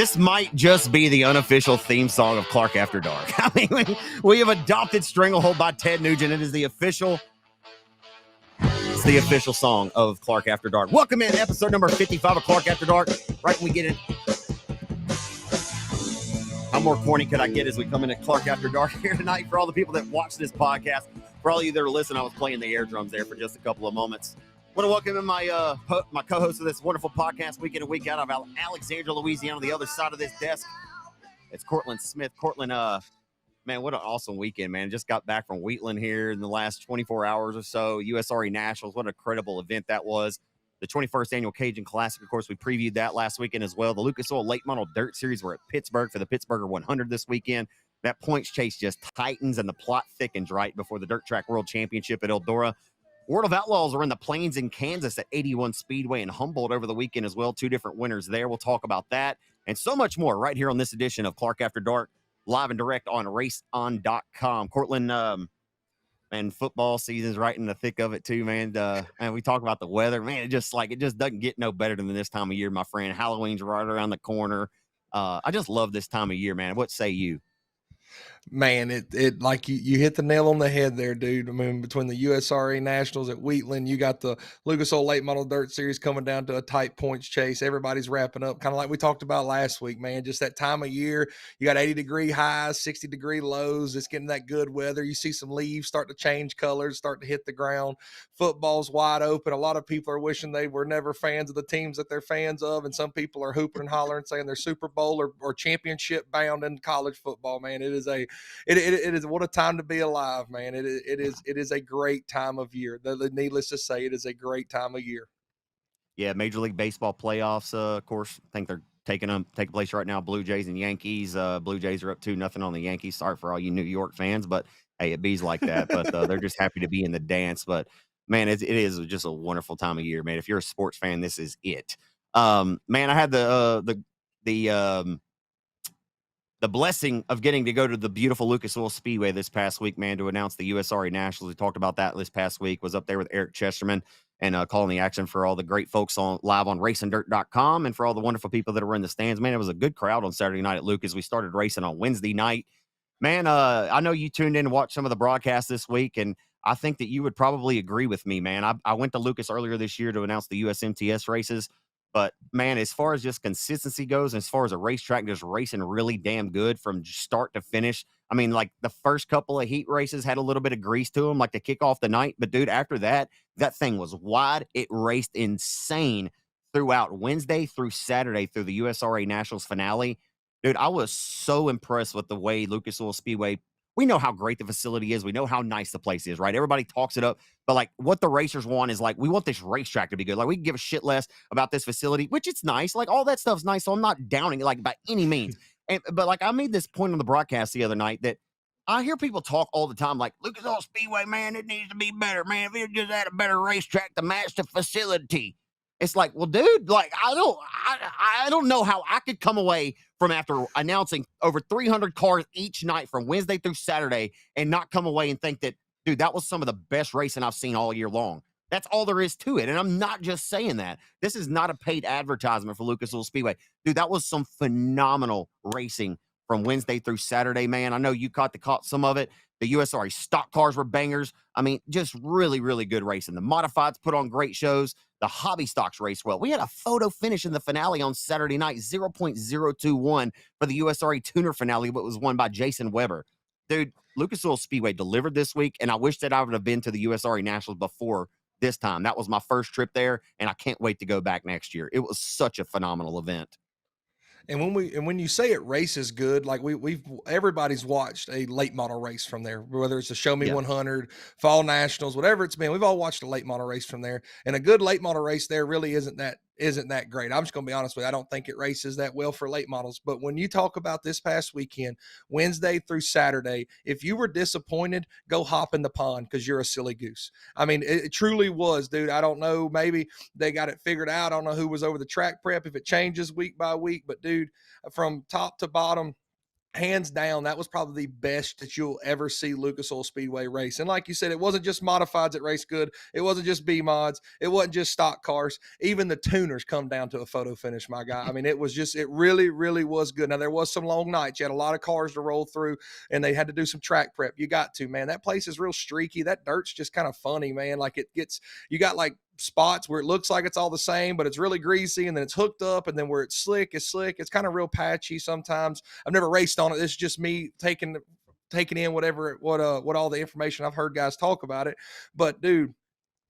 This might just be the unofficial theme song of Clark After Dark. I mean, we have adopted Stranglehold by Ted Nugent. It is the official song of Clark After Dark. Welcome in episode number 55 of Clark After Dark. Right when we get in. How more corny could I get as we come into Clark After Dark here tonight? For all the people that watch this podcast, for all of you that are listening, I was playing the air drums there for just a couple of moments. I want to welcome in my co-host of this wonderful podcast, week in and week out, of Alexandria, Louisiana, on the other side of this desk. It's Cortland Smith. Cortland, man, what an awesome weekend, man. Just got back from Wheatland here in the last 24 hours or so. USRA Nationals, what an incredible event that was. The 21st annual Cajun Classic, of course, we previewed that last weekend as well. The Lucas Oil Late Model Dirt Series were at Pittsburgh for the Pittsburgher 100 this weekend. That points chase just tightens and the plot thickens right before the Dirt Track World Championship at Eldora. World of Outlaws are in the Plains in Kansas at 81 Speedway in Humboldt over the weekend as well. Two different winners there. We'll talk about that and so much more right here on this edition of Clark After Dark, live and direct on RaceON.com. Cortland, man, football season's right in the thick of it too, man. And we talk about the weather, man. It just doesn't get no better than this time of year, my friend. Halloween's right around the corner. I just love this time of year, man. What say you? Man, it like you hit the nail on the head there, dude. I mean, between the USRA Nationals at Wheatland, you got the Lucas Oil Late Model Dirt Series coming down to a tight points chase. Everybody's wrapping up, kind of like we talked about last week, man. Just that time of year, you got 80-degree highs, 60-degree lows. It's getting that good weather. You see some leaves start to change colors, start to hit the ground. Football's wide open. A lot of people are wishing they were never fans of the teams that they're fans of, and some people are hooping and hollering, saying they're Super Bowl or championship bound in college football, man. It is what a time to be alive, man. It is a great time of year. Needless to say, it is a great time of year. Yeah, Major League Baseball playoffs, of course, I think they're taking place right now. Blue Jays and Yankees. Blue Jays are up 2-0 on the Yankees. Sorry for all you New York fans, but hey, it bees like that. But they're just happy to be in the dance. But man, it is just a wonderful time of year, man. If you're a sports fan, this is it. Man, I had the blessing of getting to go to the beautiful Lucas Oil Speedway this past week, man, to announce the USRA Nationals. We talked about that this past week. Was up there with Eric Chesterman and calling the action for all the great folks live on RaceOnDirt.com and for all the wonderful people that were in the stands. Man, it was a good crowd on Saturday night at Lucas. We started racing on Wednesday night. Man, I know you tuned in and watched some of the broadcasts this week, and I think that you would probably agree with me, man. I went to Lucas earlier this year to announce the USMTS races. But, man, as far as just consistency goes, as far as a racetrack just racing really damn good from start to finish, I mean, like the first couple of heat races had a little bit of grease to them, like to kick off the night. But, dude, after that thing was wide. It raced insane throughout Wednesday through Saturday through the USRA Nationals finale. Dude, I was so impressed with the way Lucas Oil Speedway. We know how great the facility is. We know how nice the place is, right? Everybody talks it up. But, like, what the racers want is, like, we want this racetrack to be good. Like, we can give a shit less about this facility, which it's nice. Like, all that stuff's nice, so I'm not downing it, like, by any means. But, like, I made this point on the broadcast the other night that I hear people talk all the time, like, Lucas Oil Speedway, man, it needs to be better, man. If it just had a better racetrack to match the facility. It's like, well, dude, like, I don't know how I could come away from after announcing over 300 cars each night from Wednesday through Saturday and not come away and think that, dude, that was some of the best racing I've seen all year long. That's all there is to it. And I'm not just saying that. This is not a paid advertisement for Lucas Oil Speedway. Dude, that was some phenomenal racing from Wednesday through Saturday, man. I know you caught some of it. The USRA stock cars were bangers. I mean, just really, really good racing. The modifieds put on great shows. The hobby stocks raced well. We had a photo finish in the finale on Saturday night, 0.021 for the USRA Tuner finale, but was won by Jason Weber. Dude, Lucas Oil Speedway delivered this week, and I wish that I would have been to the USRA Nationals before this time. That was my first trip there, and I can't wait to go back next year. It was such a phenomenal event. And when you say it races good, like everybody's watched a late model race from there, whether it's a Show Me 100, Fall Nationals, whatever it's been. We've all watched a late model race from there, and a good late model race there really isn't that great. I'm just going to be honest with you. I don't think it races that well for late models. But when you talk about this past weekend, Wednesday through Saturday, if you were disappointed, go hop in the pond because you're a silly goose. I mean, it truly was, dude. I don't know. Maybe they got it figured out. I don't know who was over the track prep, if it changes week by week. But, dude, from top to bottom, hands down, that was probably the best that you'll ever see Lucas Oil Speedway race. And like you said, it wasn't just modifieds that race good. It wasn't just B mods. It wasn't just stock cars. Even the tuners come down to a photo finish, my guy. I mean, it was just, it really, really was good. Now, there was some long nights. You had a lot of cars to roll through, and they had to do some track prep. You got to, man. That place is real streaky. That dirt's just kind of funny, man. Like it gets, you got like spots where it looks like it's all the same, but it's really greasy, and then it's hooked up, and then where it's slick, it's slick. It's kind of real patchy sometimes. I've never raced on it. This is just me taking in what all the information I've heard guys talk about it. But dude,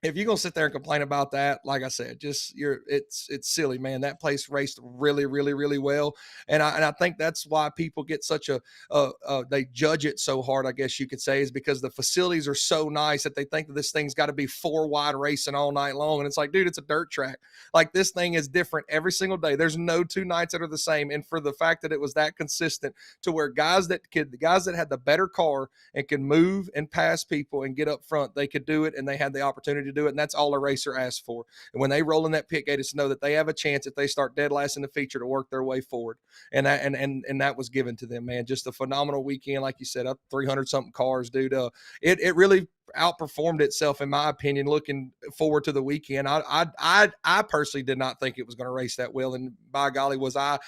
if you're gonna sit there and complain about that, like I said, just it's silly, man. That place raced really, really, really well, and I think that's why people get such they judge it so hard, I guess you could say, is because the facilities are so nice that they think that this thing's got to be 4 wide racing all night long, and it's like, dude, it's a dirt track. Like, this thing is different every single day. There's no 2 nights that are the same, and for the fact that it was that consistent to where the guys that had the better car and can move and pass people and get up front, they could do it, and they had the opportunity to do it, and that's all a racer asks for. And when they roll in that pit gate, it's to know that they have a chance if they start dead last in the feature to work their way forward. And that was given to them, man. Just a phenomenal weekend, like you said, up 300 something cars, dude. It really outperformed itself, in my opinion. Looking forward to the weekend, I personally did not think it was going to race that well, and by golly, was I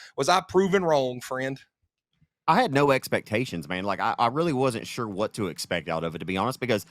proven wrong, friend? I had no expectations, man. Like I really wasn't sure what to expect out of it, to be honest, because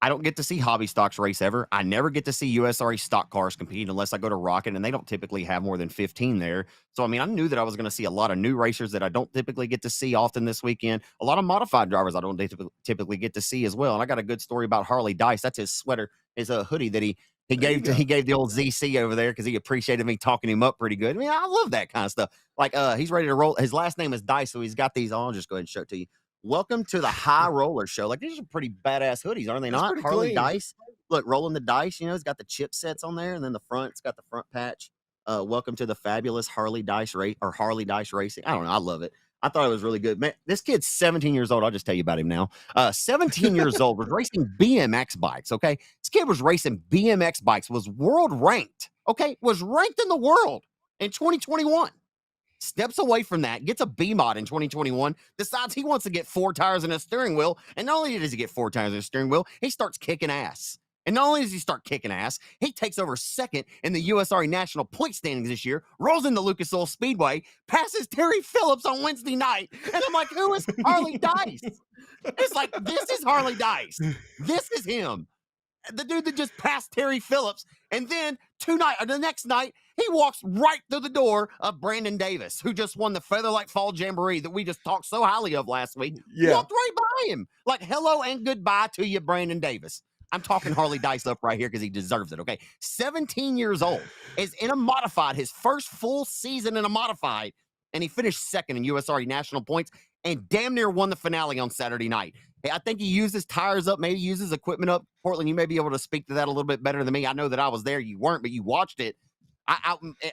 I don't get to see hobby stocks race ever. I never get to see USRA stock cars compete unless I go to Rocket, and they don't typically have more than 15 there. So, I mean, I knew that I was going to see a lot of new racers that I don't typically get to see often this weekend. A lot of modified drivers I don't typically get to see as well. And I got a good story about Harley Dice. That's his sweater, his hoodie that he gave the old ZC over there because he appreciated me talking him up pretty good. I mean, I love that kind of stuff. Like, he's ready to roll. His last name is Dice, so he's got these on. I'll just go ahead and show it to you. Welcome to the High Roller Show. Like, these are pretty badass hoodies, aren't they not? Harley clean. Dice. Look, rolling the dice, it's got the chipsets on there, and then the front, it's got the front patch. Welcome to the fabulous Harley Dice race, or Harley Dice Racing. I don't know. I love it. I thought it was really good. Man, this kid's 17 years old. I'll just tell you about him now. 17 years old, was racing BMX bikes, okay? This kid was racing BMX bikes, was world ranked, okay? Was ranked in the world in 2021. Steps away from that, gets a B mod in 2021, decides he wants to get 4 tires and a steering wheel. And not only does he get 4 tires and a steering wheel, he starts kicking ass. And not only does he start kicking ass, he takes over second in the USRA National point standings this year, rolls into Lucas Oil Speedway, passes Terry Phillips on Wednesday night. And I'm like, who is Harley Dice? It's like, this is Harley Dice. This is him. The dude that just passed Terry Phillips, and then the next night, he walks right through the door of Brandon Davis, who just won the Featherlight Fall Jamboree that we just talked so highly of last week. Yeah. Walked right by him. Like, hello and goodbye to you, Brandon Davis. I'm talking Harley Dice up right here because he deserves it, okay? 17 years old, is in a modified, his first full season in a modified, and he finished second in USRA National points and damn near won the finale on Saturday night. Hey, I think he used his tires up, maybe used his equipment up. Cortland, you may be able to speak to that a little bit better than me. I know that I was there. You weren't, but you watched it.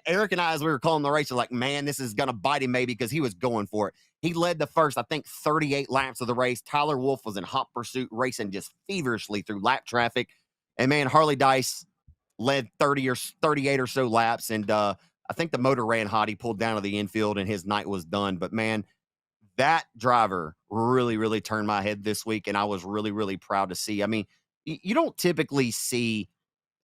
Eric and I, as we were calling the race, were like, man, this is going to bite him maybe, because he was going for it. He led the first, I think, 38 laps of the race. Tyler Wolf was in hot pursuit, racing just feverishly through lap traffic. And, man, Harley Dice led 38 or so laps. And I think the motor ran hot. He pulled down to the infield, and his night was done. But, man, that driver really, really turned my head this week, and I was really, really proud to see. I mean, you don't typically see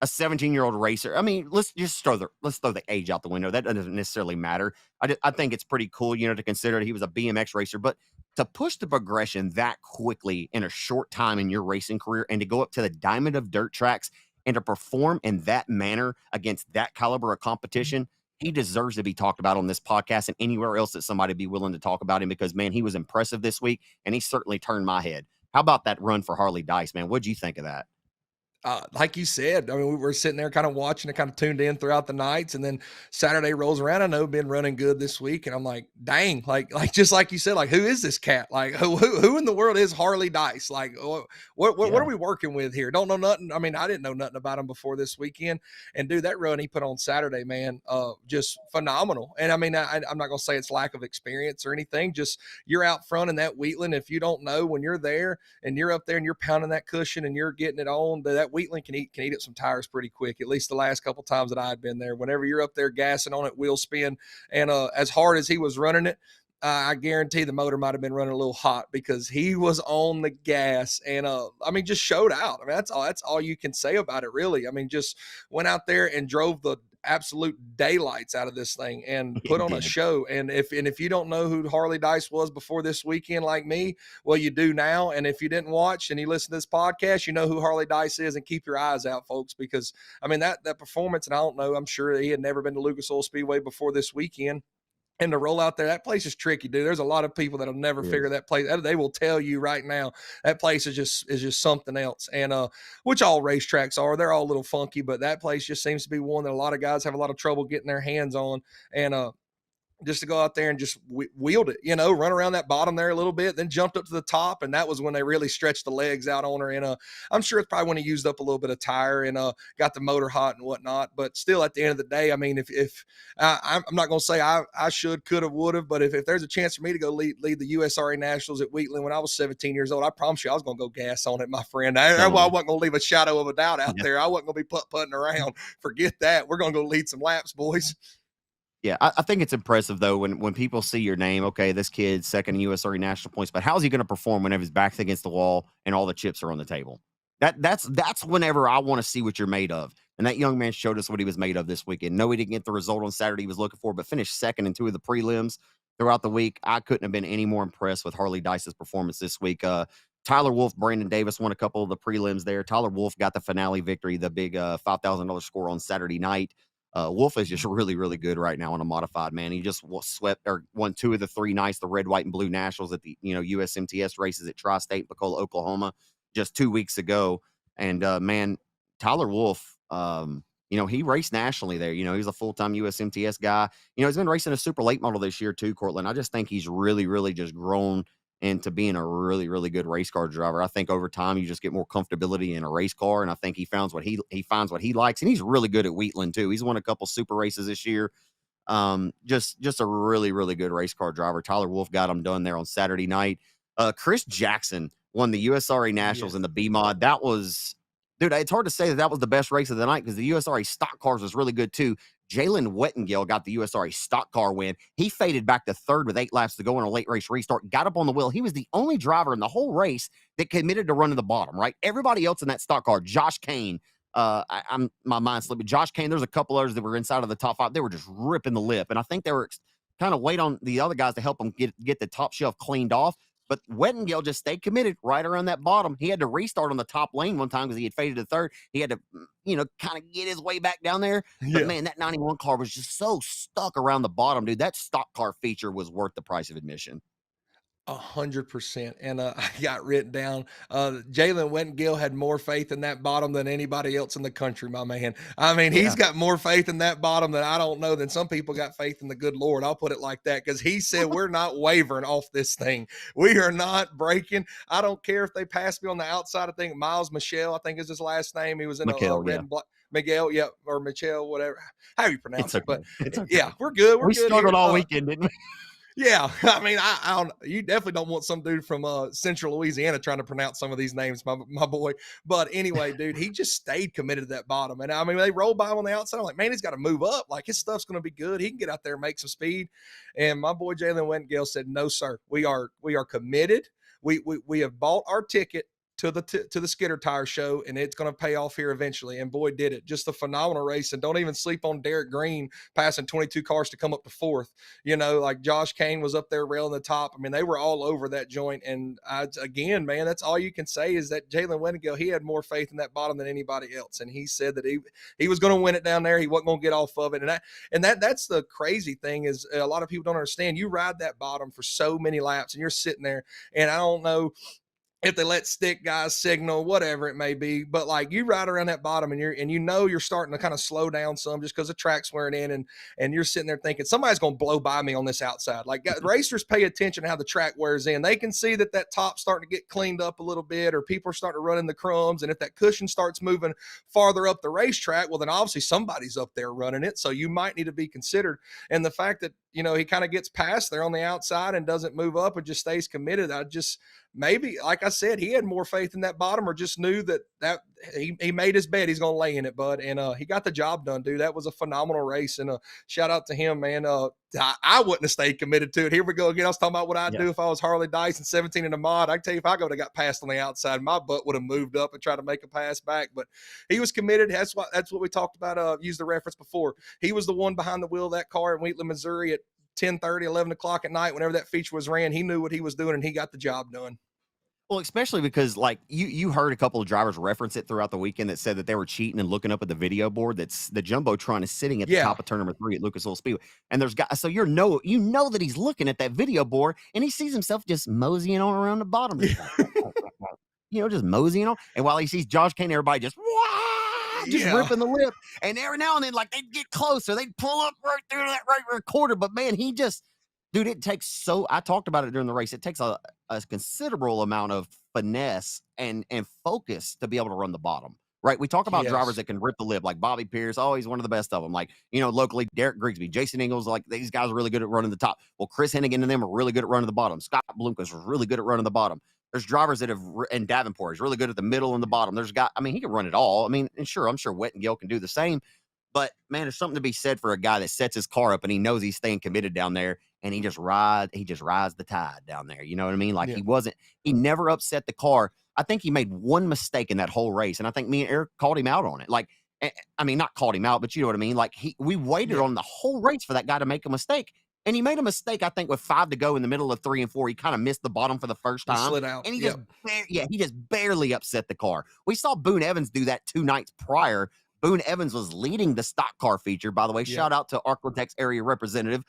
a 17-year-old racer. I mean, let's throw the age out the window. That doesn't necessarily matter. I think it's pretty cool, to consider that he was a BMX racer, but to push the progression that quickly in a short time in your racing career, and to go up to the diamond of dirt tracks and to perform in that manner against that caliber of competition, he deserves to be talked about on this podcast and anywhere else that somebody be willing to talk about him, because, man, he was impressive this week, and he certainly turned my head. How about that run for Harley Dice, man? What'd you think of that? Like you said, I mean, we were sitting there kind of watching it, kind of tuned in throughout the nights, and then Saturday rolls around. I know been running good this week, and I'm like, dang, like just like you said, like, who is this cat? Like, who in the world is Harley Dice? Like, what are we working with here? Don't know nothing. I mean, I didn't know nothing about him before this weekend, and dude, that run he put on Saturday, man, just phenomenal. And I mean, I'm not gonna say it's lack of experience or anything. Just, you're out front in that Wheatland. If you don't know, when you're there and you're up there and you're pounding that cushion and you're getting it on, that Wheatland can eat up some tires pretty quick. At least the last couple times that I had been there, whenever you're up there gassing on it, wheel spin, and as hard as he was running it, I guarantee the motor might have been running a little hot because he was on the gas and I mean just showed out. I mean that's all you can say about it really. I mean just went out there and drove the absolute daylights out of this thing and put It on a did. show. And if you don't know who Harley Dice was before this weekend like me, well you do now. And if you didn't watch and you listen to this podcast, you know who Harley Dice is, and keep your eyes out, folks, because I mean that performance, and I don't know, I'm sure he had never been to Lucas Oil Speedway before this weekend. And to roll out there, that place is tricky, dude. There's a lot of people that'll never It figure is. that place. They will tell you right now that place is just something else. And which all racetracks are. They're all a little funky, but that place just seems to be one that a lot of guys have a lot of trouble getting their hands on. And just to go out there and just wield it, run around that bottom there a little bit, then jumped up to the top. And that was when they really stretched the legs out on her. And I'm sure it's probably when he used up a little bit of tire and got the motor hot and whatnot. But still, at the end of the day, I mean, if I'm not going to say I should, could have, would have, but if there's a chance for me to go lead the USRA Nationals at Wheatland when I was 17 years old, I promise you I was going to go gas on it, my friend. I Telling you. wasn't going to leave a shadow of a doubt out Yeah. there. I wasn't going to be putting around. Forget that. We're going to go lead some laps, boys. Yeah, I think it's impressive though when people see your name. Okay, this kid's second in USRA national points, but how's he going to perform whenever his back's against the wall and all the chips are on the table? That's whenever I want to see what you're made of. And that young man showed us what he was made of this weekend. No, he didn't get the result on Saturday he was looking for, but finished second in 2 of the prelims throughout the week. I couldn't have been any more impressed with Harley Dice's performance this week. Tyler Wolf, Brandon Davis won a couple of the prelims there. Tyler Wolf got the finale victory, the big $5,000 score on Saturday night. Wolf is just really, really good right now on a modified, man. He just swept or won 2 of the 3 nights, the red, white, and blue nationals at the USMTS races at Tri-State, Bacola, Oklahoma, just 2 weeks ago. And man, Tyler Wolf, he raced nationally there. He's a full-time USMTS guy. He's been racing a super late model this year too, Cortland. I just think he's really, really just grown into being a really, really good race car driver. I think over time you just get more comfortability in a race car, and I think he finds what he likes, and he's really good at Wheatland too. He's won a couple super races this year. Just a really, really good race car driver. Tyler Wolf got him done there on Saturday night. Chris Jackson won the USRA Nationals in the B mod. That was, dude, it's hard to say that was the best race of the night because the USRA stock cars was really good too. Jalen Wettengale got the USRA stock car win. He faded back to third with 8 laps to go in a late race restart, got up on the wheel. He was the only driver in the whole race that committed to running the bottom, right? Everybody else in that stock car, Josh Kane, I'm my mind slipping. Josh Kane, there's a couple others that were inside of the top 5. They were just ripping the lip. And I think they were kind of wait on the other guys to help them get the top shelf cleaned off. But Wettengale just stayed committed right around that bottom. He had to restart on the top lane one time because he had faded to third. He had to, kind of get his way back down there. But man, that 91 car was just so stuck around the bottom, dude. That stock car feature was worth the price of admission. 100%. And I got written down. Jalen Wettengale had more faith in that bottom than anybody else in the country, my man. I mean, Yeah. he's got more faith in that bottom than I don't know than some people got faith in the good Lord. I'll put it like that because he said, we're not wavering off this thing. We are not breaking. I don't care if they pass me on the outside. I think Miles Michelle, I think is his last name. He was in a red and black. Miguel, yeah, or Michelle, whatever, how you pronounce it. But It's okay. yeah, we're good. We're We good struggled here. all weekend, didn't we? Yeah, I mean, I don't. You definitely don't want some dude from Central Louisiana trying to pronounce some of these names, my boy. But anyway, dude, he just stayed committed to that bottom, and I mean, they rolled by him on the outside. I'm like, man, he's got to move up. Like his stuff's going to be good. He can get out there and make some speed. And my boy Jalen Wettengale said, "No, sir, we are committed. We have bought our ticket to the Skidder Tire Show, and it's going to pay off here eventually." And boy, did it. Just a phenomenal race. And don't even sleep on Derek Green passing 22 cars to come up to 4th. Like Josh Kane was up there railing the top. I mean, they were all over that joint. And again, man, that's all you can say is that Jalen Wettengale, he had more faith in that bottom than anybody else. And he said that he was going to win it down there. He wasn't going to get off of it. And that's the crazy thing is a lot of people don't understand. You ride that bottom for so many laps and you're sitting there, and I don't know if they let stick guys signal, whatever it may be, but like you ride around that bottom and you're starting to kind of slow down some just because the track's wearing in, and you're sitting there thinking somebody's going to blow by me on this outside. Like racers pay attention to how the track wears in. They can see that top's starting to get cleaned up a little bit, or people are starting to run in the crumbs. And if that cushion starts moving farther up the racetrack, well, then obviously somebody's up there running it. So you might need to be considered. And the fact that, he kind of gets past there on the outside and doesn't move up and just stays committed. maybe, like I said, he had more faith in that bottom, or just knew that he made his bet. He's going to lay in it, bud. And he got the job done, dude. That was a phenomenal race. And shout out to him, man. I wouldn't have stayed committed to it. Here we go again. I was talking about what I'd do if I was Harley Dice and 17 in the mod. I can tell you, if I would have got passed on the outside, my butt would have moved up and tried to make a pass back. But he was committed. That's what we talked about. Used the reference before. He was the one behind the wheel of that car in Wheatland, Missouri at 10:30, 11 o'clock at night. Whenever that feature was ran, he knew what he was doing, and he got the job done. Well, especially because like you heard a couple of drivers reference it throughout the weekend that said that they were cheating and looking up at the video board. That's the Jumbotron is sitting at the top of turn number 3 at Lucas Oil Speedway. And there's guys, so you know that he's looking at that video board and he sees himself just moseying on around the bottom. Just moseying on. And while he sees Josh Kane, everybody just ripping the lip. And every now and then, like, they'd get closer, they'd pull up right through that right recorder. But man, dude, it takes I talked about it during the race. It takes a considerable amount of finesse and focus to be able to run the bottom, right? We talk about drivers that can rip the lip, like Bobby Pierce. Oh, he's one of the best of them. Like, locally, Derek Grigsby, Jason Ingalls, like these guys are really good at running the top. Well, Chris Hennigan and them are really good at running the bottom. Scott Bloomquist was really good at running the bottom. There's drivers that and Davenport is really good at the middle and the bottom. There's he can run it all. I mean, and sure, I'm sure Wettengale can do the same. But man, there's something to be said for a guy that sets his car up and he knows he's staying committed down there, and he just rides the tide down there. You know what I mean? Like he never upset the car. I think he made one mistake in that whole race, and I think me and Eric called him out on it. Like, I mean, not called him out, but you know what I mean? Like we waited on the whole race for that guy to make a mistake. And he made a mistake, I think, with 5 to go in the middle of 3 and 4. He kind of missed the bottom for the first time. He slid out. And he just barely upset the car. We saw Boone Evans do that 2 nights prior. Boone Evans was leading the stock car feature. By the way, shout out to Arklatex area representative.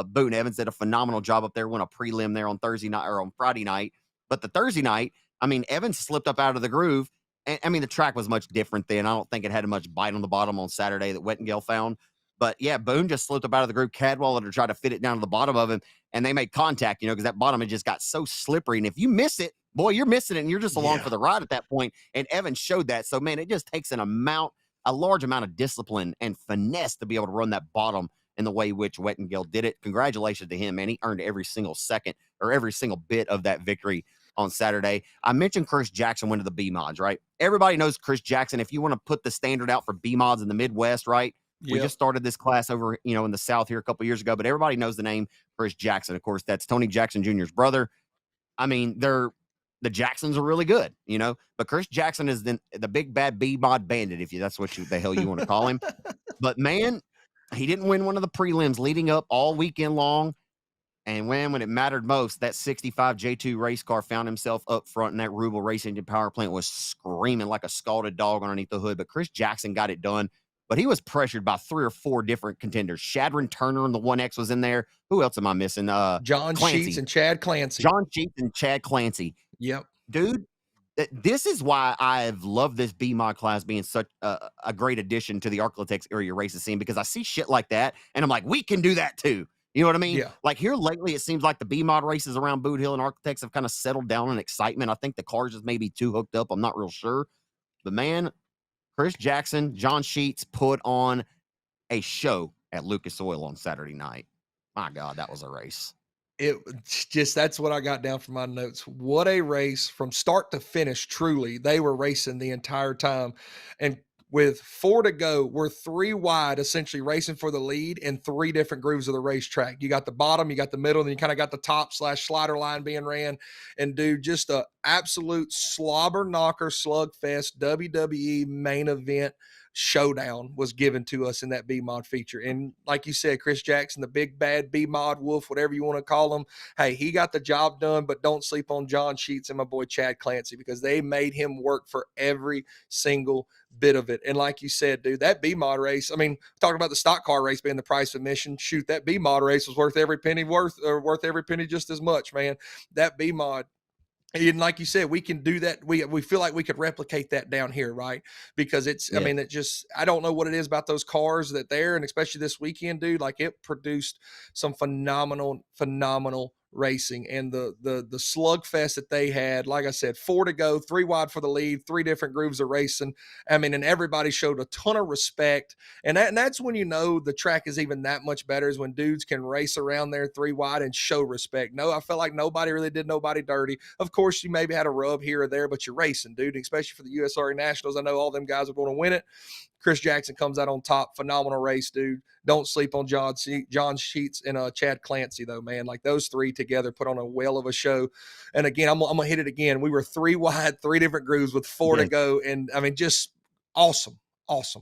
Boone Evans did a phenomenal job up there, won a prelim there on Thursday night or on Friday night. But the Thursday night, I mean, Evans slipped up out of the groove. And I mean, the track was much different then. I don't think it had much bite on the bottom on Saturday that Wettengale found. But yeah, Boone just slipped up out of the groove. Cadwallader to try to fit it down to the bottom of him, and they made contact, because that bottom had just got so slippery. And if you miss it, boy, you're missing it, and you're just along for the ride at that point. And Evans showed that. So man, it just takes a large amount of discipline and finesse to be able to run that bottom in the way which Wettengale did it. Congratulations to him, man. He earned every single second or every single bit of that victory on Saturday. I mentioned Chris Jackson went to the B mods, right? Everybody knows Chris Jackson. If you want to put the standard out for B mods in the Midwest, right? We just started this class over, in the South here a couple years ago, but everybody knows the name Chris Jackson. Of course, that's Tony Jackson Jr.'s brother. I mean, the Jacksons are really good, but Chris Jackson is the big bad B mod bandit, if that's what the hell you want to call him. But man, he didn't win one of the prelims leading up all weekend long. And when it mattered most, that 65 J2 race car found himself up front, and that Rubel Race Engine power plant was screaming like a scalded dog underneath the hood. But Chris Jackson got it done. But he was pressured by 3 or 4 different contenders. Shadron Turner and the 1X was in there. Who else am I missing? John Clancy. Sheets and Chad Clancy. John Sheets and Chad Clancy. Yep. Dude, this is why I've loved this B-Mod class being such a great addition to the Arklatex area racing scene, because I see shit like that, and I'm like, we can do that too. You know what I mean? Yeah. Like here lately, it seems like the B-Mod races around Boot Hill and Arklatex have kind of settled down in excitement. I think the cars just maybe too hooked up. I'm not real sure. But man, Chris Jackson, John Sheets put on a show at Lucas Oil on Saturday night. My God, that was a race. That's what I got down from my notes. What a race from start to finish. Truly, they were racing the entire time. And with 4 to go, we're 3 wide, essentially racing for the lead in 3 different grooves of the racetrack. You got the bottom, you got the middle, and then you kind of got the top / slider line being ran. And dude, just a absolute slobber knocker slugfest WWE main event showdown was given to us in that B-Mod feature. And like you said, Chris Jackson, the big bad B-Mod wolf, whatever you want to call him, hey, he got the job done. But don't sleep on John Sheets and my boy Chad Clancy, because they made him work for every single bit of it. And like you said, dude, that B-Mod race, I mean, talking about the stock car race being the price of admission, shoot, that B-Mod race was worth every penny just as much, man. That B-Mod. And like you said, we can do that. We feel like we could replicate that down here, right? Because I mean, I don't know what it is about those cars that there, and especially this weekend, dude, like it produced some phenomenal racing, and the slugfest that they had. Like I said, 4 to go, 3 wide for the lead, 3 different grooves of racing. I mean, and everybody showed a ton of respect. And that's when you know the track is even that much better, is when dudes can race around there 3 wide and show respect. No, I felt like nobody really did nobody dirty. Of course, you maybe had a rub here or there, but you're racing, dude, especially for the USRA Nationals. I know all them guys are going to win it. Chris Jackson comes out on top. Phenomenal race, dude. Don't sleep on John Sheets and Chad Clancy, though, man. Like, those three together put on a whale of a show. And again, I'm going to hit it again. We were 3 wide, 3 different grooves with 4 to go. And I mean, just awesome. Awesome.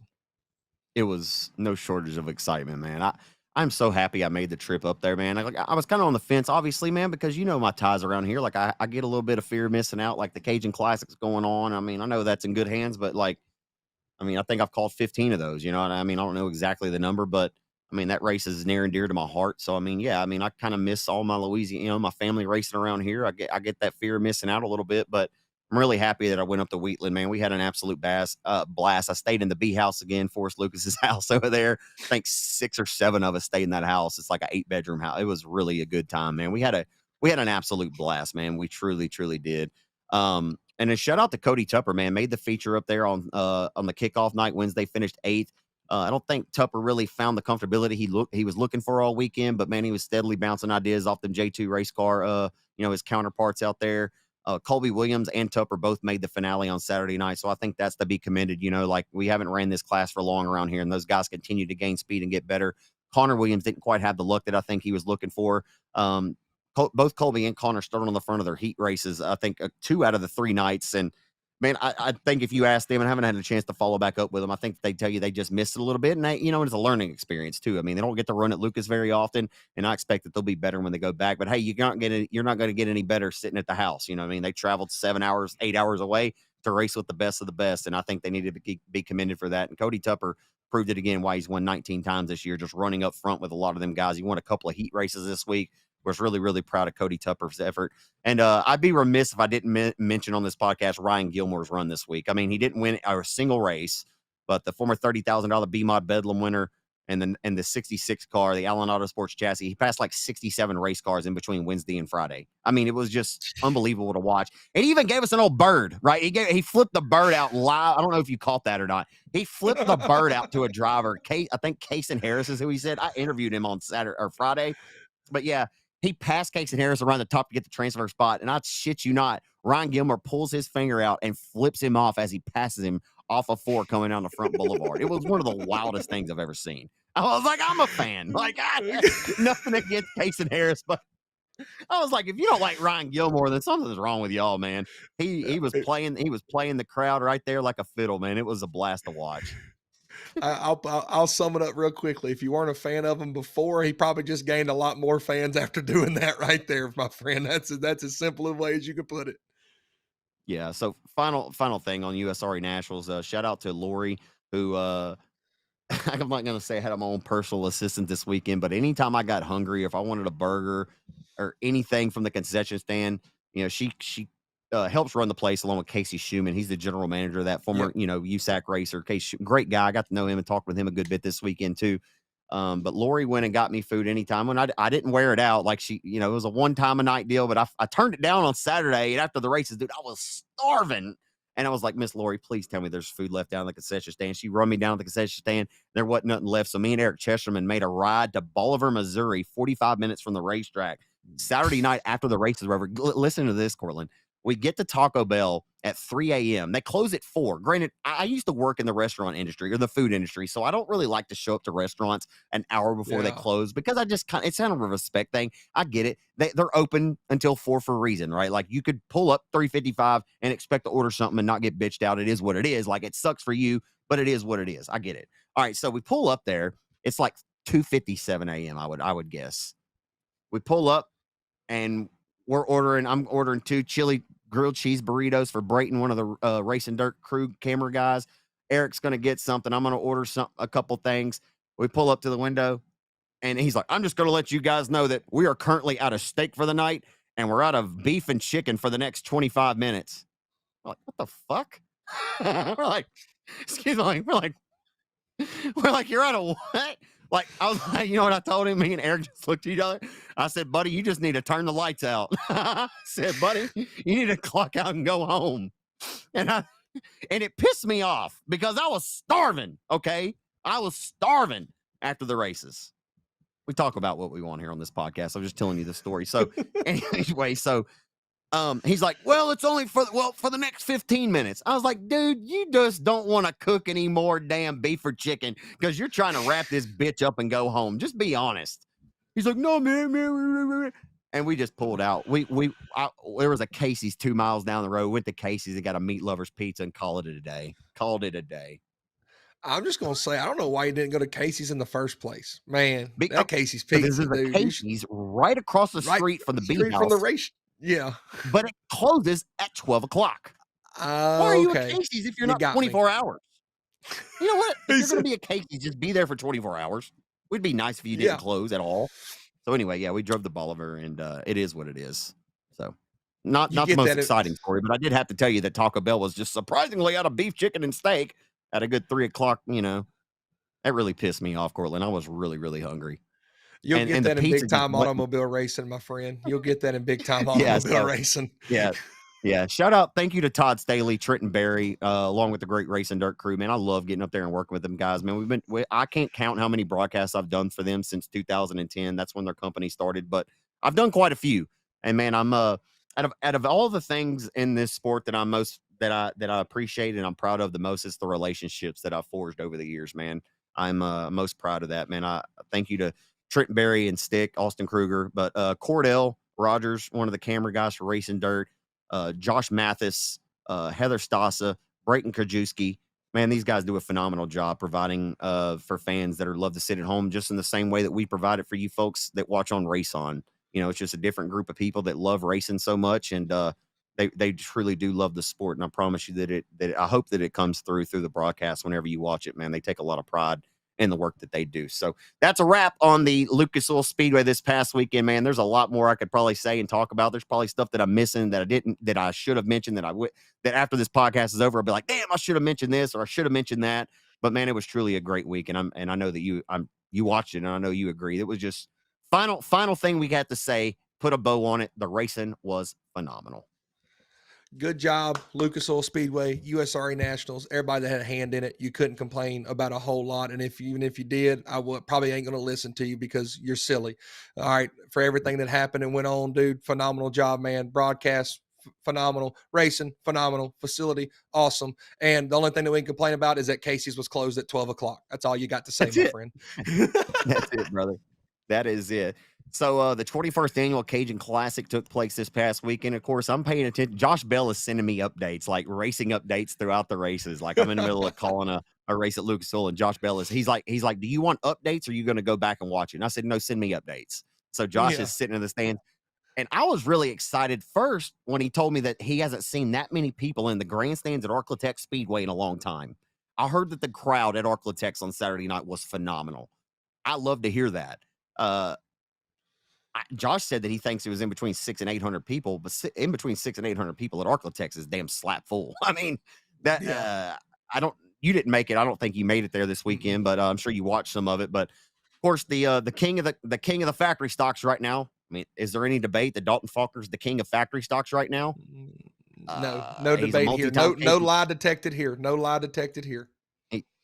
It was no shortage of excitement, man. I'm so happy I made the trip up there, man. I was kind of on the fence, obviously, man, because you know my ties around here. Like, I get a little bit of fear of missing out. Like, the Cajun Classic's going on. I mean, I know that's in good hands, but like, I mean, I think I've called 15 of those, you know what I mean? I don't know exactly the number, but I mean, that race is near and dear to my heart. So, I mean, yeah, I mean, I kind of miss all my Louisiana, you know, my family racing around here. I get that fear of missing out a little bit, but I'm really happy that I went up to Wheatland, man. We had an absolute blast. I stayed in the B house again, Forrest Lucas's house over there. I think 6 or 7 of us stayed in that house. It's like an 8-bedroom house. It was really a good time, man. We had an absolute blast, man. We truly, truly did. And a shout out to Cody Tupper, man. Made the feature up there on the kickoff night. Wednesday finished 8th. I don't think Tupper really found the comfortability he was looking for all weekend, but man, he was steadily bouncing ideas off the J2 race car, his counterparts out there. Colby Williams and Tupper both made the finale on Saturday night, so I think that's to be commended. You know, like, we haven't ran this class for long around here, and those guys continue to gain speed and get better. Connor Williams didn't quite have the luck that I think he was looking for. Both Colby and Connor started on the front of their heat races, I think 2 out of the 3 nights. And man, I think if you ask them, and I haven't had a chance to follow back up with them, I think they tell you they just missed it a little bit. And it's a learning experience too. I mean, they don't get to run at Lucas very often, and I expect that they'll be better when they go back. But hey, you're not going to get any better sitting at the house. You know what I mean? They traveled 7 hours, 8 hours away to race with the best of the best. And I think they need to be commended for that. And Cody Tupper proved it again, why he's won 19 times this year, just running up front with a lot of them guys. He won a couple of heat races this week. Was really, really proud of Cody Tupper's effort. And I'd be remiss if I didn't mention on this podcast Ryan Gilmore's run this week. I mean, he didn't win a single race, but the former $30,000 B-Mod Bedlam winner and the 66 car, the Allen Auto Sports chassis, he passed like 67 race cars in between Wednesday and Friday. I mean, it was just unbelievable to watch. And he even gave us an old bird, right? He flipped the bird out live. I don't know if you caught that or not. He flipped the bird out to a driver. I think Cason Harris is who he said. I interviewed him on Saturday or Friday. But yeah, he passed Cason Harris around the top to get the transfer spot, and I shit you not, Ryan Gilmore pulls his finger out and flips him off as he passes him off of 4 coming down the front boulevard. It was one of the wildest things I've ever seen. I was like, I'm a fan. Like, nothing against Cason Harris, but I was like, if you don't like Ryan Gilmore, then something's wrong with y'all, man. He was playing the crowd right there like a fiddle, man. It was a blast to watch. I'll sum it up real quickly. If you weren't a fan of him before, he probably just gained a lot more fans after doing that right there, my friend. That's as simple a way as you could put it. Yeah. So final thing on USRA Nationals. Shout out to Lori, who I'm not going to say I had my own personal assistant this weekend, but anytime I got hungry, if I wanted a burger or anything from the concession stand, she helps run the place along with Casey Schumann. He's the general manager of that former, USAC racer. Great guy. I got to know him and talk with him a good bit this weekend too. But Lori went and got me food anytime when I didn't wear it out. Like it was a one-time a night deal, but I turned it down on Saturday. And after the races, dude, I was starving. And I was like, Miss Lori, please tell me there's food left down in the concession stand. She run me down to the concession stand. There wasn't nothing left. So me and Eric Chesterman made a ride to Bolivar, Missouri, 45 minutes from the racetrack. Saturday night after the races were over. Listen to this, Cortland. We get to Taco Bell at 3 a.m. They close at 4. Granted, I used to work in the restaurant industry or the food industry, so I don't really like to show up to restaurants an hour before they close because I just it's kind of a respect thing. I get it. They're open until 4 for a reason, right? Like, you could pull up 3:55 and expect to order something and not get bitched out. It is what it is. Like, it sucks for you, but it is what it is. I get it. All right, so we pull up there. It's like 2:57 a.m. I would guess. We pull up and I'm ordering 2 chili grilled cheese burritos for Brayton, one of the Racing Dirt crew camera guys. Eric's going to get something. I'm going to order a couple things. We pull up to the window, and he's like, I'm just going to let you guys know that we are currently out of steak for the night, and we're out of beef and chicken for the next 25 minutes. We're like, what the fuck? We're like, excuse me. We're like, you're out of what? Like, I was like, you know what I told him? Me and Eric just looked at each other. I said, buddy, you just need to turn the lights out. I said, buddy, you need to clock out and go home. And it pissed me off because I was starving. Okay. I was starving after the races. We talk about what we want here on this podcast. I'm just telling you the story. So anyway, he's like, well, it's only for the next 15 minutes. I was like, dude, you just don't want to cook any more damn beef or chicken because you're trying to wrap this bitch up and go home. Just be honest. He's like, no, man. And we just pulled out. There was a Casey's 2 miles down the road. Went to Casey's and got a meat lover's pizza and called it a day. I'm just gonna say, I don't know why you didn't go to Casey's in the first place, man. That Casey's This pizza, is a dude. Casey's right across the street from the B Street house. from the race. Yeah. But it closes at 12 o'clock. Why are you at Casey's if you're not 24 hours? You know what? If you're going to be at Casey's, just be there for 24 hours. It would be nice if you didn't close at all. So anyway, yeah, we drove to Bolivar, and it is what it is. So not the most exciting story, but I did have to tell you that Taco Bell was just surprisingly out of beef, chicken, and steak at a good 3 o'clock. You know, that really pissed me off, Cortland. I was really, really hungry. You'll get that in big time automobile racing, my friend. You'll get that in big time automobile racing. Yeah. Yeah. Shout out. Thank you to Todd Staley, Trenton Berry, along with the great RaceON Dirt crew, man. I love getting up there and working with them guys, man. I can't count how many broadcasts I've done for them since 2010. That's when their company started, but I've done quite a few. And man, I'm, out of all the things in this sport that that I appreciate and I'm proud of the most, is the relationships that I've forged over the years, man. I'm most proud of that, man. I thank you to Trenton Berry and Stick, Austin Kruger, but Cordell Rogers, one of the camera guys for RaceON Dirt, Josh Mathis, Heather Stassa, Brayton Krajewski. Man, these guys do a phenomenal job providing for fans that love to sit at home, just in the same way that we provide it for you folks that watch on RaceON. You know, it's just a different group of people that love racing so much, and they truly do love the sport. And I promise you that I hope that it comes through the broadcast whenever you watch it, man. They take a lot of pride in the work that they do. So that's a wrap on the Lucas Oil Speedway this past weekend, man. There's a lot more I could probably say and talk about. There's probably stuff that I'm missing that I should have mentioned that after this podcast is over, I'll be like, damn, I should have mentioned this or I should have mentioned that. But man, it was truly a great week. And I know that you watched it and I know you agree. It was just final thing we got to say, put a bow on it. The racing was phenomenal. Good job, Lucas Oil Speedway, USRA Nationals, everybody that had a hand in it. You couldn't complain about a whole lot. And even if you did, I probably ain't going to listen to you because you're silly. All right. For everything that happened and went on, dude, phenomenal job, man. Broadcast, phenomenal. Racing, phenomenal. Facility, awesome. And the only thing that we can complain about is that Casey's was closed at 12 o'clock. That's all you got to say, my friend. That's it, brother. That is it. So the 21st annual Cajun Classic took place this past weekend. Of course, I'm paying attention. Josh Bell is sending me updates, like racing updates throughout the races. Like I'm in the middle of calling a race at Lucas Oil, and Josh Bell he's like, do you want updates or are you going to go back and watch it? And I said, no, send me updates. So Josh is sitting in the stand. And I was really excited first when he told me that he hasn't seen that many people in the grandstands at Arklatex Speedway in a long time. I heard that the crowd at Arklatex on Saturday night was phenomenal. I love to hear that. Josh said that he thinks it was in between 600 and 800 people, but in between 600 and 800 people at Arklatex is damn slap full. I mean, you didn't make it. I don't think you made it there this weekend, but I'm sure you watched some of it. But of course, the king of the factory stocks right now. I mean, is there any debate that Dalton Faulkner's the king of factory stocks right now? No debate here. No lie detected here. No lie detected here.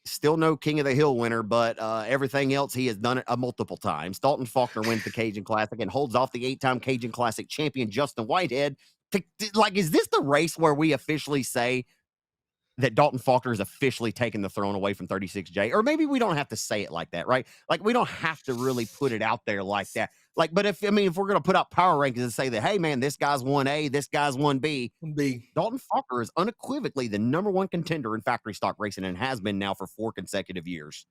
Still no King of the Hill winner, but everything else he has done it multiple times. Dalton Faulkner wins the Cajun Classic and holds off the 8-time Cajun Classic champion Justin Whitehead. Like, is this the race where we officially say that Dalton Faulkner is officially taking the throne away from 36J? Or maybe we don't have to say it like that, right? Like, we don't have to really put it out there like that. Like, but if we're going to put up power rankings and say that, hey, man, this guy's 1A, this guy's 1B, Dalton Faulkner is unequivocally the number one contender in factory stock racing and has been now for 4 consecutive years.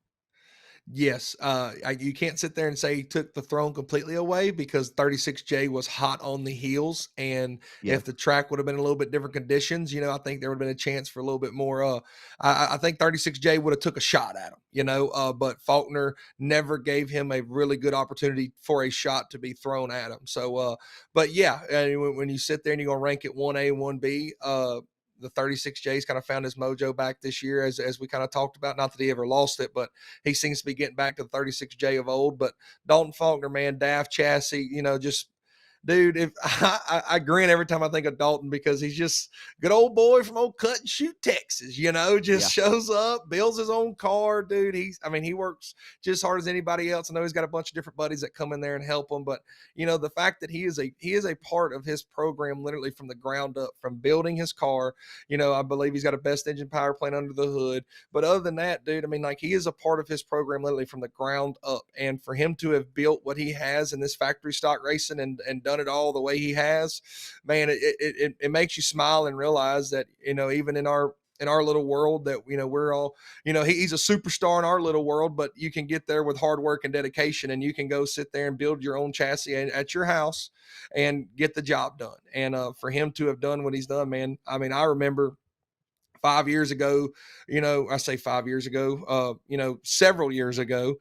Yes. You can't sit there and say he took the throne completely away because 36J was hot on the heels. And if the track would have been a little bit different conditions, I think there would have been a chance for a little bit more. I think 36J would have took a shot at him, but Faulkner never gave him a really good opportunity for a shot to be thrown at him. So, but yeah, when you sit there and you're going to rank it 1A, 1B, the 36J's kind of found his mojo back this year, as we kind of talked about. Not that he ever lost it, but he seems to be getting back to the 36J of old. But Dalton Faulkner, man, Daft chassis, just dude, if I grin every time I think of Dalton, because he's just good old boy from old Cut and Shoot, Texas, just shows up, builds his own car, dude. He works just as hard as anybody else. I know he's got a bunch of different buddies that come in there and help him, but the fact that he is a part of his program literally from the ground up, from building his car. I believe he's got a best engine power plant under the hood. But other than that, dude, he is a part of his program literally from the ground up. And for him to have built what he has in this factory stock racing and done it all the way he has, man, it makes you smile and realize that, even in our little world, that we're all, he's a superstar in our little world, but you can get there with hard work and dedication, and you can go sit there and build your own chassis at your house and get the job done. And for him to have done what he's done, man, I remember 5 years ago, I say 5 years ago, several years ago,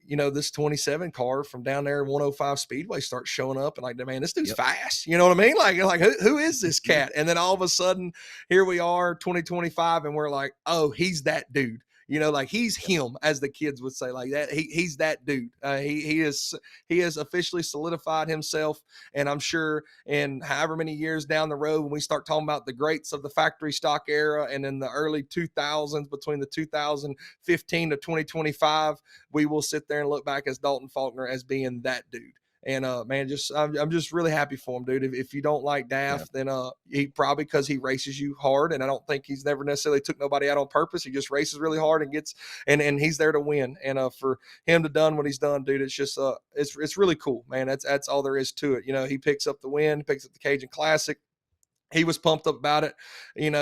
this 27 car from down there 105 Speedway starts showing up, and like, man, this dude's fast. You know what I mean? Like who is this cat? And then all of a sudden, here we are, 2025, and we're like, oh, he's that dude. Like he's him, as the kids would say, like that. He's that dude. He has officially solidified himself. And I'm sure in however many years down the road, when we start talking about the greats of the factory stock era, and in the early 2000s, between the 2015 to 2025, we will sit there and look back as Dalton Faulkner as being that dude. And man, I'm just really happy for him, dude. If you don't like Daft, then he probably, because he races you hard, and I don't think he's never necessarily took nobody out on purpose. He just races really hard and gets and he's there to win. And for him to done what he's done, dude, it's just it's really cool, man. That's all there is to it. He picks up the win, picks up the Cajun Classic. He was pumped up about it, and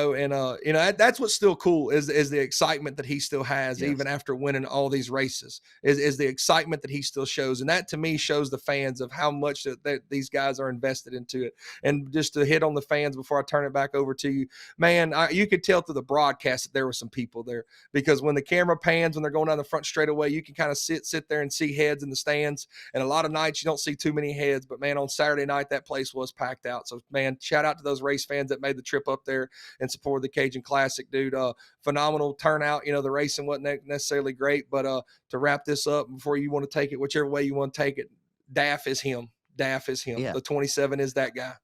that's what's still cool is the excitement that he still has, even after winning all these races, is the excitement that he still shows. And that to me shows the fans of how much that these guys are invested into it. And just to hit on the fans before I turn it back over to you, man, you could tell through the broadcast that there were some people there, because when the camera pans, when they're going down the front straightaway, you can kind of sit there and see heads in the stands. And a lot of nights you don't see too many heads, but man, on Saturday night, that place was packed out. So man, shout out to those race fans that made the trip up there and supported the Cajun Classic, dude. Phenomenal turnout. The racing wasn't necessarily great, but to wrap this up before you want to take it whichever way you want to take it, Daff is him. Yeah. The 27 is that guy.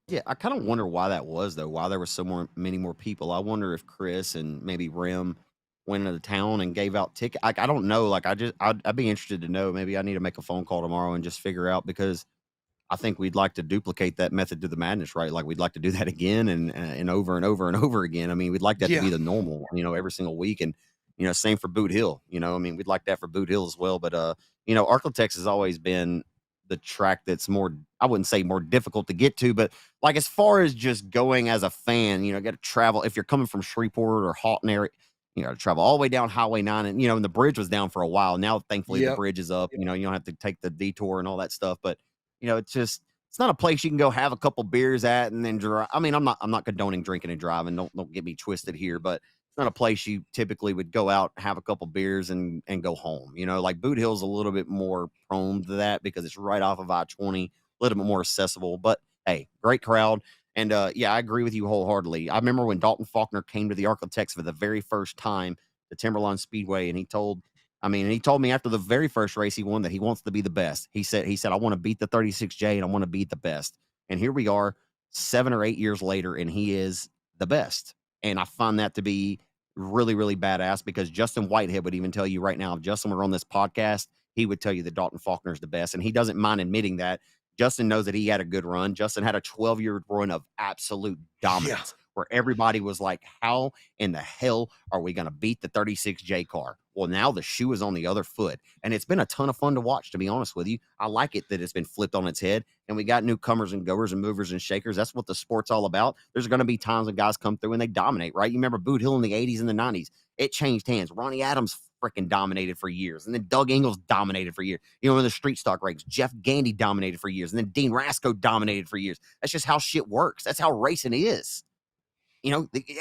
Yeah, I kind of wonder why that was, though. Why there were many more people. I wonder if Chris and maybe Rim went into town and gave out tickets. I don't know. Like, I'd be interested to know. Maybe I need to make a phone call tomorrow and just figure out, because I think we'd like to duplicate that method to the madness, right? Like, we'd like to do that again and over and over and over again. We'd like that to be the normal, every single week. And, same for Boot Hill. We'd like that for Boot Hill as well. But, Arklatex has always been the track that's more, I wouldn't say more difficult to get to, but like, as far as just going as a fan, got to travel. If you're coming from Shreveport or Houghton area, you got to travel all the way down Highway 9. And the bridge was down for a while. Now, thankfully, the bridge is up. You don't have to take the detour and all that stuff. But, it's not a place you can go have a couple beers at and then drive. I'm not condoning drinking and driving. Don't get me twisted here, but it's not a place you typically would go out, have a couple beers and go home. Like Boot Hill's a little bit more prone to that because it's right off of I-20, a little bit more accessible. But hey, great crowd. And I agree with you wholeheartedly. I remember when Dalton Faulkner came to the Arklatex for the very first time, the Timberline Speedway, and he told me after the very first race he won that he wants to be the best. He said, I want to beat the 36J and I want to beat the best. And here we are 7 or 8 years later, and he is the best. And I find that to be really, really badass, because Justin Whitehead would even tell you right now, if Justin were on this podcast, he would tell you that Dalton Faulkner is the best. And he doesn't mind admitting that. Justin knows that he had a good run. Justin had a 12-year run of absolute dominance where everybody was like, how in the hell are we going to beat the 36J car? Well, now the shoe is on the other foot, and it's been a ton of fun to watch, to be honest with you. I like it that it's been flipped on its head, and we got newcomers and goers and movers and shakers. That's what the sport's all about. There's going to be times when guys come through and they dominate, right? You remember Boot Hill in the 80s and the 90s. It changed hands. Ronnie Adams freaking dominated for years, and then Doug Ingles dominated for years. In the street stock ranks, Jeff Gandy dominated for years, and then Dean Rasco dominated for years. That's just how shit works. That's how racing is.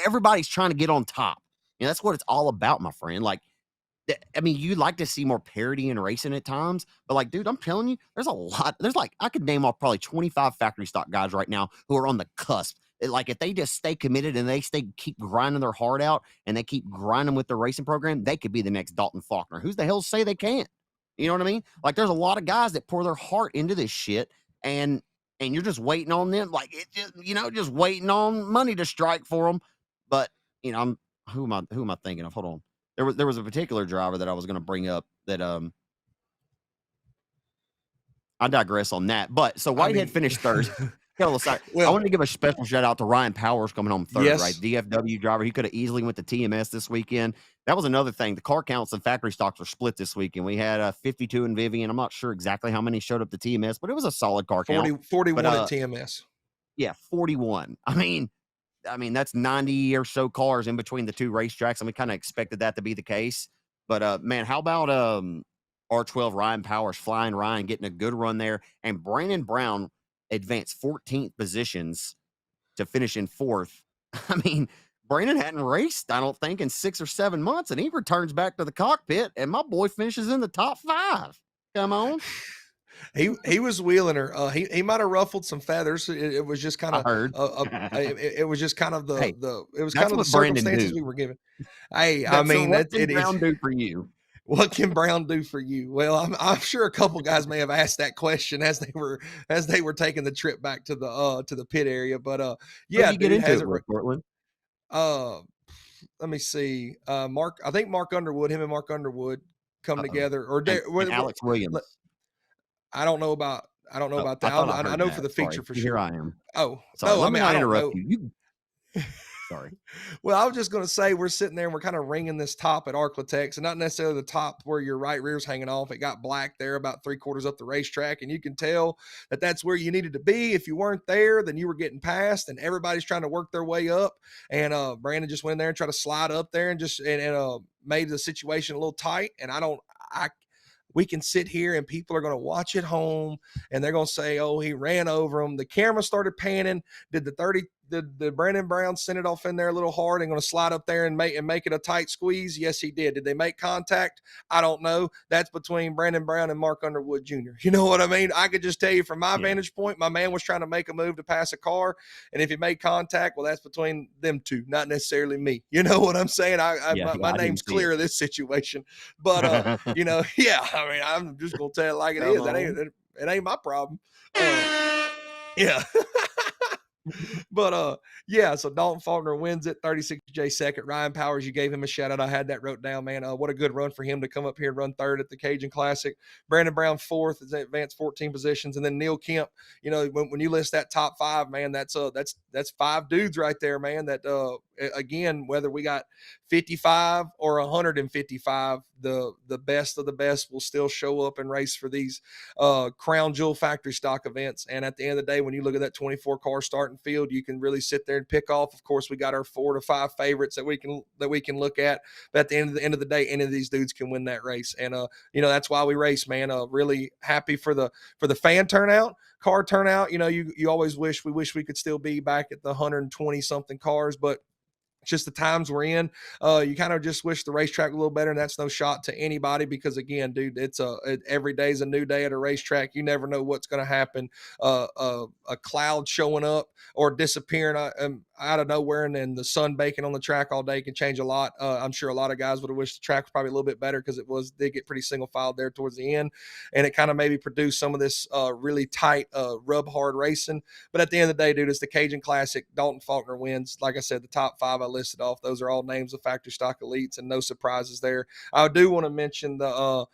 Everybody's trying to get on top. That's what it's all about, my friend. Like, you'd like to see more parity in racing at times, but like, dude, I'm telling you, there's a lot. I could name off probably 25 factory stock guys right now who are on the cusp. Like if they just stay committed and they keep grinding their heart out and they keep grinding with their racing program, they could be the next Dalton Faulkner. Who's the hell say they can't? You know what I mean? Like there's a lot of guys that pour their heart into this shit, and you're just waiting on them, like it just just waiting on money to strike for them. But I'm who am I thinking of? Hold on. There was a particular driver that I was going to bring up that I digress on that. But so I Whitehead mean, finished third. Got a little side. I well, wanted to give a special shout out to Ryan Powers coming home third, right? yes, DFW driver. He could have easily went to TMS this weekend. That was another thing. The car counts and factory stocks were split this weekend. We had 52 in Vivian. I'm not sure exactly how many showed up to TMS, but it was a solid car count. 41 But at TMS. yeah, 41. I mean that's 90 or so cars in between the two racetracks, and we kind of expected that to be the case. But man, how about R12 Ryan Powers, Flying Ryan, getting a good run there, and Brandon Brown advanced 14th positions to finish in fourth. I mean, Brandon hadn't raced, I don't think, in 6 or 7 months, and he returns back to the cockpit, and my boy finishes in the top 5. Come on. He was wheeling her. He might have ruffled some feathers. It was just kind I of heard. it was just kind of Hey, the it was that's kind of the what Brandon circumstances do. we were given. Hey, I That's mean what that can it is. Brown do for you? What can Brown do for you? Well, I'm sure a couple guys may have asked that question as they were taking the trip back to the pit area. But Who'd yeah, you get dude into has it it. with, Cortland? Uh, let me see. Mark, I think Mark Underwood, him and Mark Underwood come Uh-oh. together, or And Alex Williams. I don't know about Oh, that. I thought I I heard know for that. the Sorry. feature for Here sure. I am. Oh Sorry. no, I Let me mean not I don't interrupt know. you. Sorry. Well, I was just going to say we're sitting there and we're kind of ringing this top at Arklatex, and not necessarily the top where your right rear's hanging off. It got black there about 3/4 up the racetrack, and you can tell that that's where you needed to be. If you weren't there, then you were getting passed, and everybody's trying to work their way up. And Brandon just went in there and tried to slide up there and just made the situation a little tight. And I we can sit here and people are going to watch at home and they're going to say, oh, he ran over him. The camera started panning. Did did Brandon Brown send it off in there a little hard and going to slide up there and make it a tight squeeze? Yes, he did. Did they make contact? I don't know. That's between Brandon Brown and Mark Underwood Jr. You know what I mean? I could just tell you from my vantage point, my man was trying to make a move to pass a car. And if he made contact, well, that's between them two, not necessarily me. You know what I'm saying? My name's clear of this situation. But, yeah, I mean, I'm just going to tell it like it is. It ain't my problem. Yeah. But yeah, so Dalton Faulkner wins it, 36J second. Ryan Powers, you gave him a shout out. I had that wrote down, man. What a good run for him to come up here and run third at the Cajun Classic. Brandon Brown fourth, has advanced 14 positions, and then Neil Kemp. When you list that top 5, man, that's 5 dudes right there, man. That again, whether we got 55 or 155, the best of the best will still show up and race for these crown jewel factory stock events. And at the end of the day, when you look at that 24 car starting field, you can really sit there and pick off. Of course, we got our 4 to 5 favorites that we can look at. But at the end of the day, any of these dudes can win that race. And that's why we race, man. Really happy for the fan turnout, car turnout. You always wish we could still be back at the 120 something cars, but it's just the times we're in. You kind of just wish the racetrack a little better, and that's no shot to anybody because, again, dude, every day is a new day at a racetrack. You never know what's going to happen. A cloud showing up or disappearing out of nowhere, and then the sun baking on the track all day can change a lot. I'm sure a lot of guys would have wished the track was probably a little bit better because did get pretty single filed there towards the end, and it kind of maybe produced some of this really tight rub hard racing. But at the end of the day, dude, it's the Cajun Classic. Dalton Faulkner wins. Like I said, the top 5 I listed off, those are all names of factory stock elites and no surprises there. I do want to mention the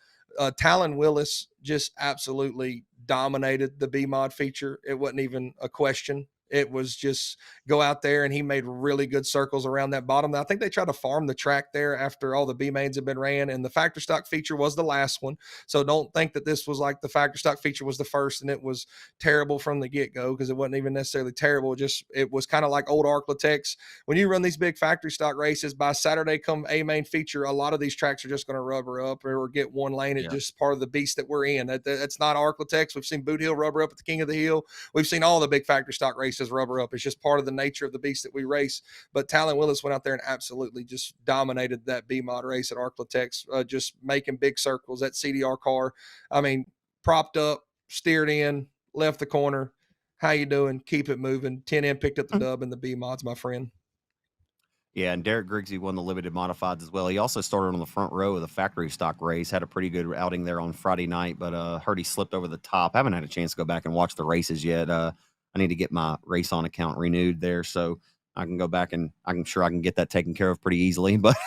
Talon Willis just absolutely dominated the B mod feature. It wasn't even a question. It was just go out there, and he made really good circles around that bottom. I think they tried to farm the track there after all the B mains had been ran, and the factor stock feature was the last one. So don't think that this was like the factor stock feature was the first and it was terrible from the get-go, because it wasn't even necessarily terrible. It was kind of like old Arklatex. When you run these big factory stock races, by Saturday come A main feature, a lot of these tracks are just going to rubber up or get one lane. It's just part of the beast that we're in. That's not Arklatex. We've seen Boot Hill rubber up at the King of the Hill. We've seen all the big factory stock races rubber up. It's just part of the nature of the beast that we race. But Talon Willis went out there and absolutely just dominated that B mod race at Arklatex, just making big circles. That CDR car, I mean, propped up, steered in, left the corner, How you doing? Keep it moving. 10M picked up the Mhm. dub in the B mods, my friend. Yeah, and Derek Grigsby won the limited modifieds as well. He also started on the front row of the factory stock race. Had a pretty good outing there on Friday night, but heard he slipped over the top. Haven't had a chance to go back and watch the races yet. I need to get my RaceON account renewed there so I can go back and I'm sure I can get that taken care of pretty easily. But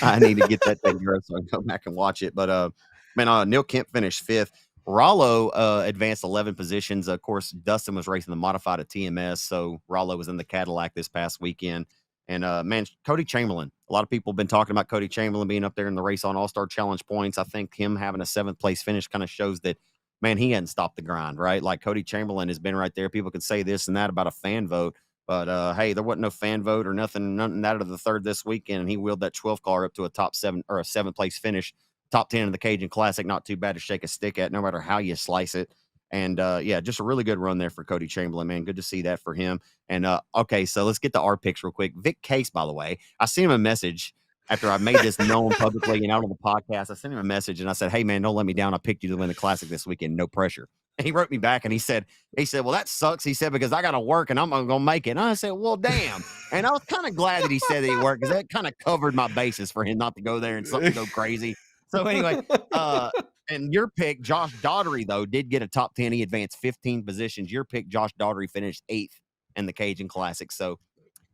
I need to get that taken care of so I can go back and watch it. But man, Neil Kemp finished fifth. Rollo advanced 11 positions. Of course, Dustin was racing the modified at TMS, so Rollo was in the Cadillac this past weekend. And man, Cody Chamberlain. A lot of people have been talking about Cody Chamberlain being up there in the RaceON All-Star Challenge points. I think him having a seventh place finish kind of shows that, man, he hadn't stopped the grind, right? Like Cody Chamberlain has been right there. People can say this and that about a fan vote, but hey, there wasn't no fan vote or nothing out of the third this weekend, and he wheeled that 12 car up to a top seven or a seventh place finish, top 10 in the Cajun Classic. Not too bad to shake a stick at, no matter how you slice it. And yeah, just a really good run there for Cody Chamberlain, man. Good to see that for him. And okay, so let's get to our picks real quick. Vic Case, by the way, I sent him a message after I made this known publicly and out on the podcast. I sent him a message and I said, "Hey man, don't let me down. I picked you to win the classic this weekend. No pressure." And he wrote me back and he said, "Well, that sucks." He said, "Because I got to work and I'm gonna make it." And I said, "Well, damn." And I was kind of glad that he said that he worked because that kind of covered my bases for him not to go there and something go crazy. So anyway, uh, and your pick, Josh Daugherty, though, did get a top 10. He advanced 15 positions. Your pick, Josh Daugherty, finished eighth in the Cajun Classic. So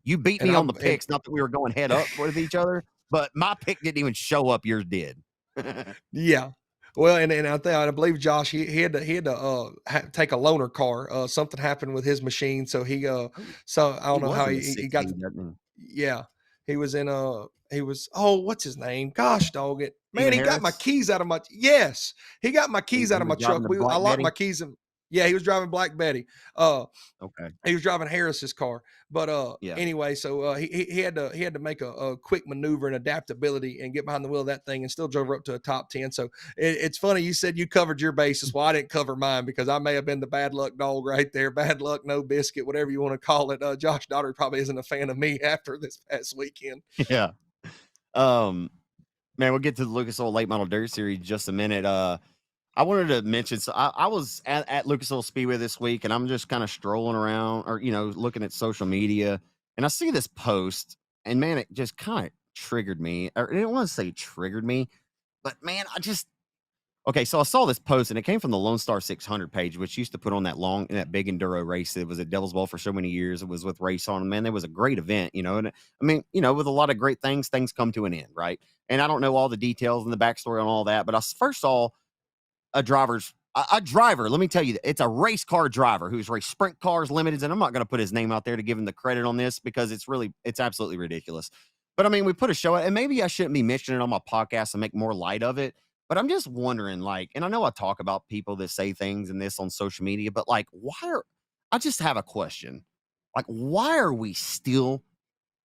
you beat and me on I'm the picks. Not that we were going head up with each other, but my pick didn't even show up. Yours did. Yeah. Well, and I believe Josh he had to take a loaner car. Something happened with his machine, so Oh, so I he don't know was how in the he got 16, doesn't yeah. He was in he was oh what's his name? Gosh dog it. he? Man, Steven he got my Harris. keys out of my yes. He got my He, keys out he of my was driving truck. the I Black locked my Betty. keys in yeah, he was driving Black Betty. Uh Okay. he was driving Harris's car. But Yeah. anyway, so he had to make a quick maneuver and adaptability and get behind the wheel of that thing and still drove her up to a top 10. So it's funny you said you covered your bases. Well, I didn't cover mine because I may have been the bad luck dog right there. Bad luck, no biscuit, whatever you want to call it. Josh Daugherty probably isn't a fan of me after this past weekend. Yeah. Um, man, we'll get to the Lucas Oil Late Model Dirt Series in just a minute. I wanted to mention, so I was at Lucas Oil Speedway this week, and I'm just kind of strolling around or, looking at social media, and I see this post, and man, it just kind of triggered me. Or I didn't want to say triggered me, but man, okay, so I saw this post, and it came from the Lone Star 600 page, which used to put on that big enduro race. It was at Devil's Bowl for so many years. It was with RaceON, and man, it was a great event, and I mean, with a lot of great things come to an end, right? And I don't know all the details and the backstory on all that, but I first saw a driver. Let me tell you, it's a race car driver who's raced sprint cars, limiteds, and I'm not going to put his name out there to give him the credit on this because it's absolutely ridiculous. But I mean, we put a show out, and maybe I shouldn't be mentioning it on my podcast and make more light of it. But I'm just wondering, like, and I know I talk about people that say things and this on social media, but like, I just have a question. Like, why are we still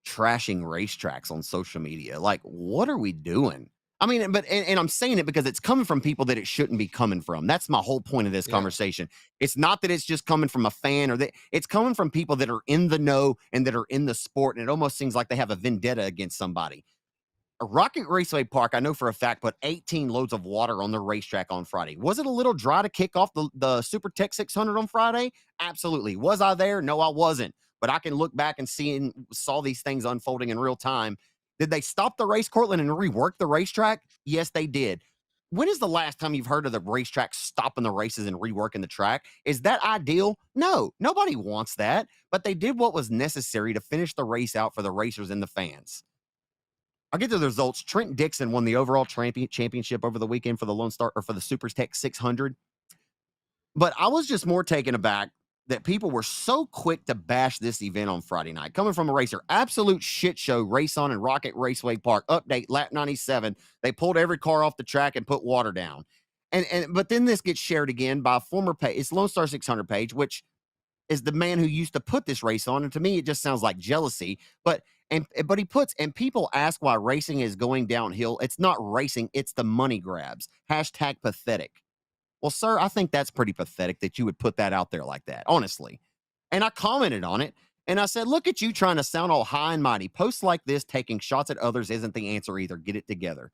trashing racetracks on social media? Like, what are we doing? I mean, and I'm saying it because it's coming from people that it shouldn't be coming from. That's my whole point of this Yeah. conversation. It's not that it's just coming from a fan or that it's coming from people that are in the know and that are in the sport. And it almost seems like they have a vendetta against somebody. Rocket Raceway Park, I know for a fact, put 18 loads of water on the racetrack on Friday. Was it a little dry to kick off the Super Tech 600 on Friday? Absolutely. Was I there? No, I wasn't. But I can look back and saw these things unfolding in real time. Did they stop the race, Cortland, and rework the racetrack? Yes, they did. When is the last time you've heard of the racetrack stopping the races and reworking the track? Is that ideal? No, nobody wants that. But they did what was necessary to finish the race out for the racers and the fans. I'll get to the results. Trent Dixon won the overall championship over the weekend for the Lone Star or for the Super Tech 600. But I was just more taken aback that people were so quick to bash this event on Friday night. Coming from a racer, absolute shit show. RaceON and Rocket Raceway Park update lap 97. They pulled every car off the track and put water down. But then this gets shared again by a former page. It's Lone Star 600 page, which is the man who used to put this race on. And to me, it just sounds like jealousy. But he puts, and people ask why racing is going downhill. It's not racing, it's the money grabs. Hashtag pathetic. Well, sir, I think that's pretty pathetic that you would put that out there like that, honestly. And I commented on it and I said, look at you trying to sound all high and mighty. Posts like this taking shots at others isn't the answer either. Get it together.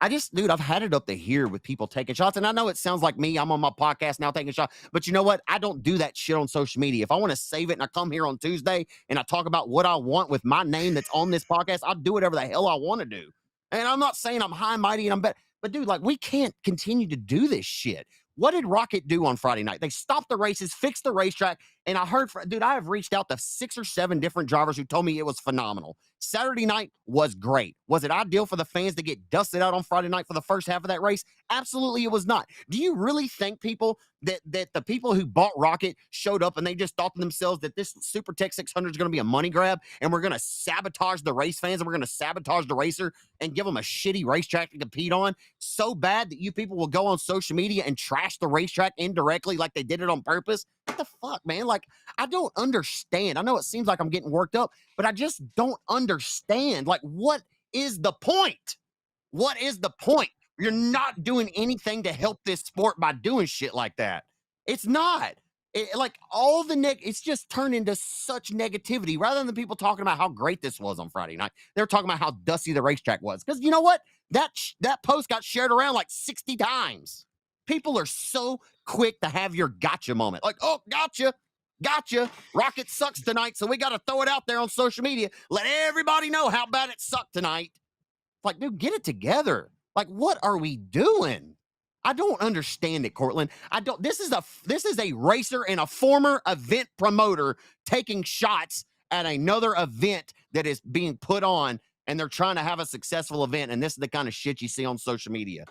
dude, I've had it up to here with people taking shots. And I know it sounds like me. I'm on my podcast now taking shots. But you know what? I don't do that shit on social media. If I want to save it and I come here on Tuesday and I talk about what I want with my name that's on this podcast, I'll do whatever the hell I want to do. And I'm not saying I'm high and mighty and I'm better. But dude, like, we can't continue to do this shit. What did Rocket do on Friday night? They stopped the races, fixed the racetrack, and I heard, dude, I have reached out to 6 or 7 different drivers who told me it was phenomenal. Saturday night was great. Was it ideal for the fans to get dusted out on Friday night for the first half of that race? Absolutely, it was not. Do you really think people that the people who bought Rocket showed up and they just thought to themselves that this Super Tech 600 is going to be a money grab and we're going to sabotage the race fans and we're going to sabotage the racer and give them a shitty racetrack to compete on so bad that you people will go on social media and trash the racetrack indirectly like they did it on purpose? What the fuck, man? Like, I don't understand. I know it seems like I'm getting worked up, but I just don't understand. Like, what is the point? What is the point? You're not doing anything to help this sport by doing shit like that. It's not. Like, all the it's just turned into such negativity rather than people talking about how great this was on Friday night. They're talking about how dusty the racetrack was. Because you know what? That post got shared around like 60 times. People are so quick to have your gotcha moment. Like, oh, gotcha. Rocket sucks tonight, so we got to throw it out there on social media. Let everybody know how bad it sucked tonight. Like, dude, get it together. Like, what are we doing? I don't understand it, Cortland. I don't. This is a racer and a former event promoter taking shots at another event that is being put on, and they're trying to have a successful event. And this is the kind of shit you see on social media.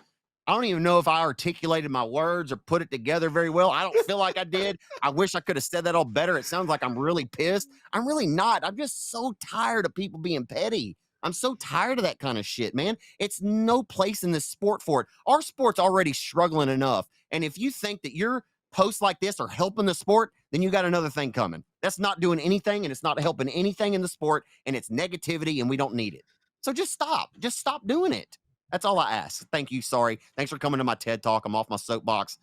I don't even know if I articulated my words or put it together very well. I don't feel like I did. I wish I could have said that all better. It sounds like I'm really pissed. I'm really not. I'm just so tired of people being petty. I'm so tired of that kind of shit, man. It's no place in this sport for it. Our sport's already struggling enough. And if you think that your posts like this are helping the sport, then you got another thing coming. That's not doing anything, and it's not helping anything in the sport, and it's negativity, and we don't need it. So just stop. Just stop doing it. That's all I ask. Thank you. Sorry. Thanks for coming to my TED Talk. I'm off my soapbox.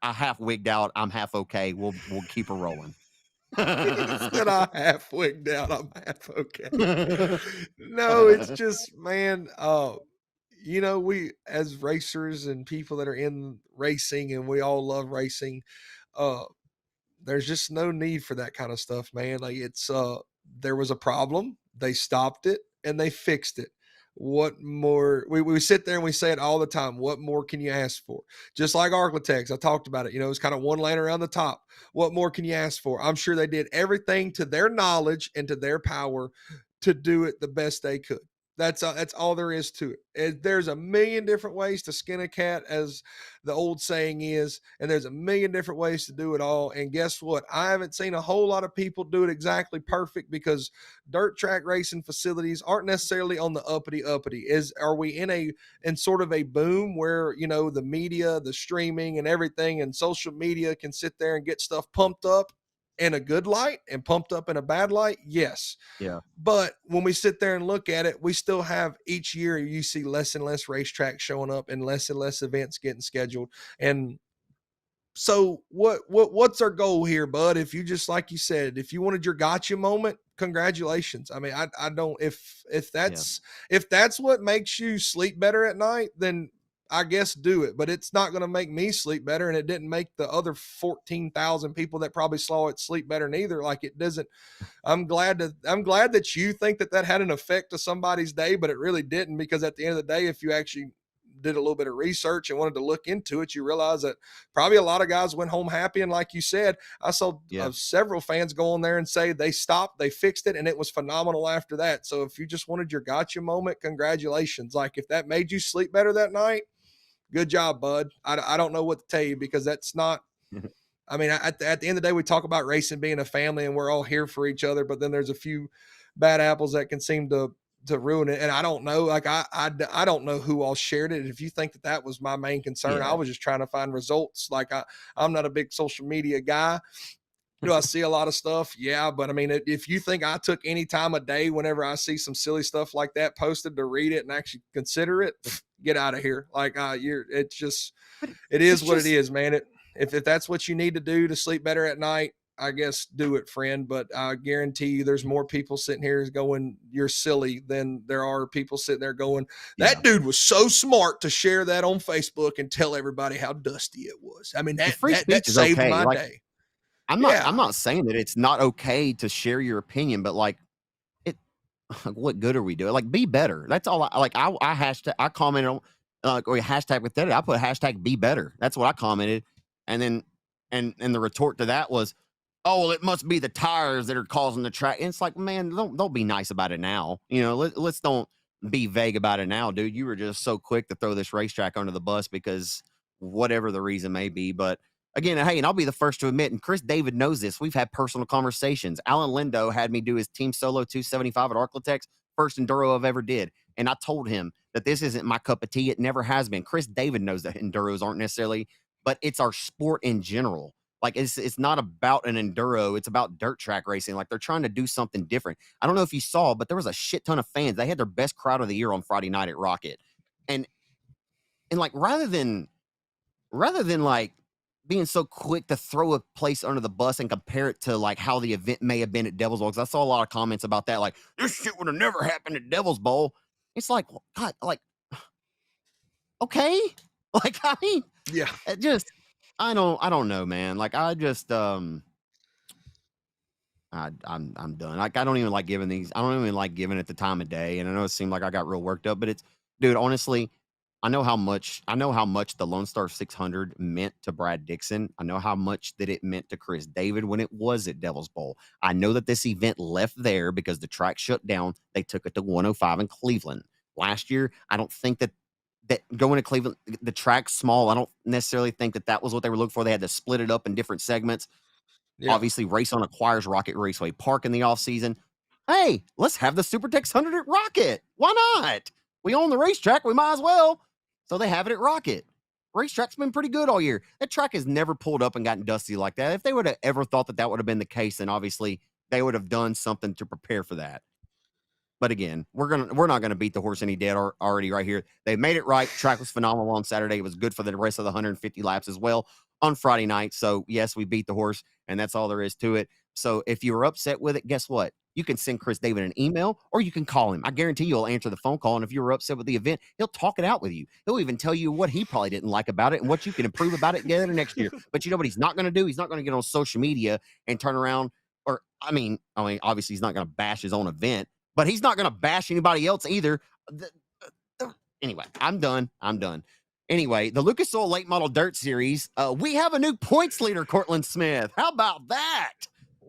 I half wigged out. I'm half okay. We'll keep her rolling. He said I half wigged out. I'm half okay. No, it's just, man, you know, we as racers and people that are in racing and we all love racing, uh, there's just no need for that kind of stuff, man. Like, it's there was a problem, they stopped it and they fixed it. What more? We sit there and we say it all the time. What more can you ask for? Just like Arklatex, I talked about it. You know, it's kind of one lane around the top. What more can you ask for? I'm sure they did everything to their knowledge and to their power to do it the best they could. That's all there is to it. There's a million different ways to skin a cat, as the old saying is, and there's a million different ways to do it all. And guess what? I haven't seen a whole lot of people do it exactly perfect, because dirt track racing facilities aren't necessarily on the uppity. Are we in sort of a boom where, you know, the media, the streaming and everything and social media can sit there and get stuff pumped up in a good light and pumped up in a bad light? Yes. Yeah. But when we sit there and look at it, we still have, each year you see less and less racetracks showing up and less events getting scheduled. And so what's our goal here, bud? If you, just like you said, if you wanted your gotcha moment, congratulations. I mean, I don't, if that's what makes you sleep better at night, then I guess do it. But it's not going to make me sleep better, and it didn't make the other 14,000 people that probably saw it sleep better neither. Like, it doesn't. I'm glad that you think that had an effect to somebody's day, but it really didn't, because at the end of the day, if you actually did a little bit of research and wanted to look into it, you realize that probably a lot of guys went home happy. And like you said, I saw several fans go on there and say they stopped, they fixed it, and it was phenomenal after that. So if you just wanted your gotcha moment, congratulations. Like, if that made you sleep better that night, good job, bud. I don't know what to tell you, because that's not, I mean, at the end of the day, we talk about racing being a family and we're all here for each other, but then there's a few bad apples that can seem to ruin it. And I don't know, like, I don't know who all shared it. If you think that was my main concern, I was just trying to find results. Like, I'm not a big social media guy. Do I see a lot of stuff? Yeah. But I mean, if you think I took any time of day whenever I see some silly stuff like that posted to read it and actually consider it, get out of here. Like, it is what it is, man. If that's what you need to do to sleep better at night, I guess, do it, friend. But I guarantee you there's more people sitting here going, you're silly, than there are people sitting there going, Yeah. that dude was so smart to share that on Facebook and tell everybody how dusty it was. I mean, The that free that speech that is saved okay. my Like, day. I'm Yeah. not saying that it's not okay to share your opinion, but like it what good are we doing? Like, be better. That's all. I hashtag, I commented on or hashtag with that. I put hashtag be better. That's what I commented. And then and the retort to that was, oh, well, it must be the tires that are causing the track. And it's like, man, don't be nice about it now. You know, let's don't be vague about it now, dude. You were just so quick to throw this racetrack under the bus because whatever the reason may be. But again, hey, and I'll be the first to admit, and Chris David knows this. We've had personal conversations. Alan Lindo had me do his Team Solo 275 at Arklatex, first enduro I've ever did. And I told him that this isn't my cup of tea. It never has been. Chris David knows that enduros aren't necessarily, but it's our sport in general. Like, it's not about an enduro. It's about dirt track racing. Like, they're trying to do something different. I don't know if you saw, but there was a shit ton of fans. They had their best crowd of the year on Friday night at Rocket. And like, rather than like being so quick to throw a place under the bus and compare it to like how the event may have been at Devil's Bowl, because I saw a lot of comments about that, like, this shit would have never happened at Devil's Bowl. It's like, well, God, like, okay, like, I mean, Yeah. it just, I don't know, man. Like, I just, I'm done. Like, I don't even like giving these. I don't even like giving it the time of day. And I know it seemed like I got real worked up, but it's, dude, honestly, I know how much the Lone Star 600 meant to Brad Dixon. I know how much that it meant to Chris David when it was at Devil's Bowl. I know that this event left there because the track shut down. They took it to 105 in Cleveland last year. I don't think that going to Cleveland, the track's small. I don't necessarily think that was what they were looking for. They had to split it up in different segments. Yeah. Obviously, RaceON acquires Rocket Raceway Park in the offseason. Hey, let's have the SuperTex 100 at Rocket. Why not? We own the racetrack. We might as well. So they have it at Rocket. Racetrack's been pretty good all year. That track has never pulled up and gotten dusty like that. If they would have ever thought that would have been the case, then obviously they would have done something to prepare for that. But again, we're not gonna beat the horse any dead already right here. They made it right. Track was phenomenal on Saturday. It was good for the rest of the 150 laps as well on Friday night. So yes, we beat the horse, and that's all there is to it. So if you were upset with it, guess what? You can send Chris David an email or you can call him. I guarantee you'll answer the phone call. And if you were upset with the event, he'll talk it out with you. He'll even tell you what he probably didn't like about it and what you can improve about it together next year. But you know what he's not going to do? He's not going to get on social media and turn around. Or I mean, obviously he's not going to bash his own event, but he's not going to bash anybody else either. Anyway, I'm done. Anyway, the Lucas Oil Late Model Dirt Series, we have a new points leader, Cortland Smith. How about that?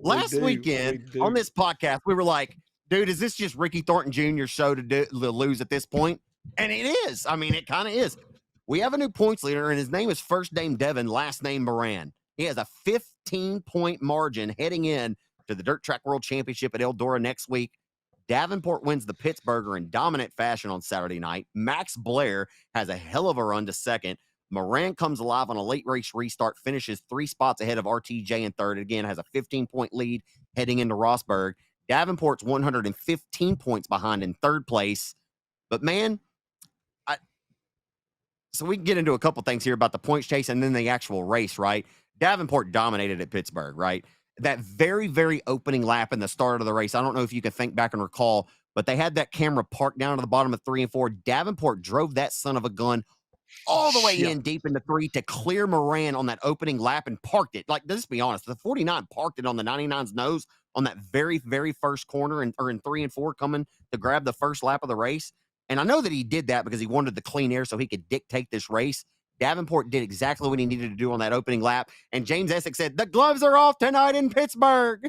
Last weekend on this podcast, we were like, dude, is this just Ricky Thornton Jr.'s show to lose at this point? And it is. I mean, it kind of is. We have a new points leader, and his name is first name Devin, last name Moran. He has a 15-point margin heading in to the Dirt Track World Championship at Eldora next week. Davenport wins the Pittsburgher in dominant fashion on Saturday night. Max Blair has a hell of a run to second. Moran comes alive on a late race restart, finishes 3 spots ahead of RTJ in third. Again, has a 15-point lead heading into Rossburg. Davenport's 115 points behind in third place. But man, so we can get into a couple things here about the points chase and then the actual race, right? Davenport dominated at Pittsburgh, right? That very, very opening lap in the start of the race. I don't know if you can think back and recall, but they had that camera parked down to the bottom of 3 and 4. Davenport drove that son of a gun all the way in deep into 3 to clear Moran on that opening lap and parked it. Like, let's be honest, the 49 parked it on the 99's nose on that very, very first corner in 3 and 4 coming to grab the first lap of the race. And I know that he did that because he wanted the clean air so he could dictate this race. Davenport did exactly what he needed to do on that opening lap. And James Essex said, the gloves are off tonight in Pittsburgh.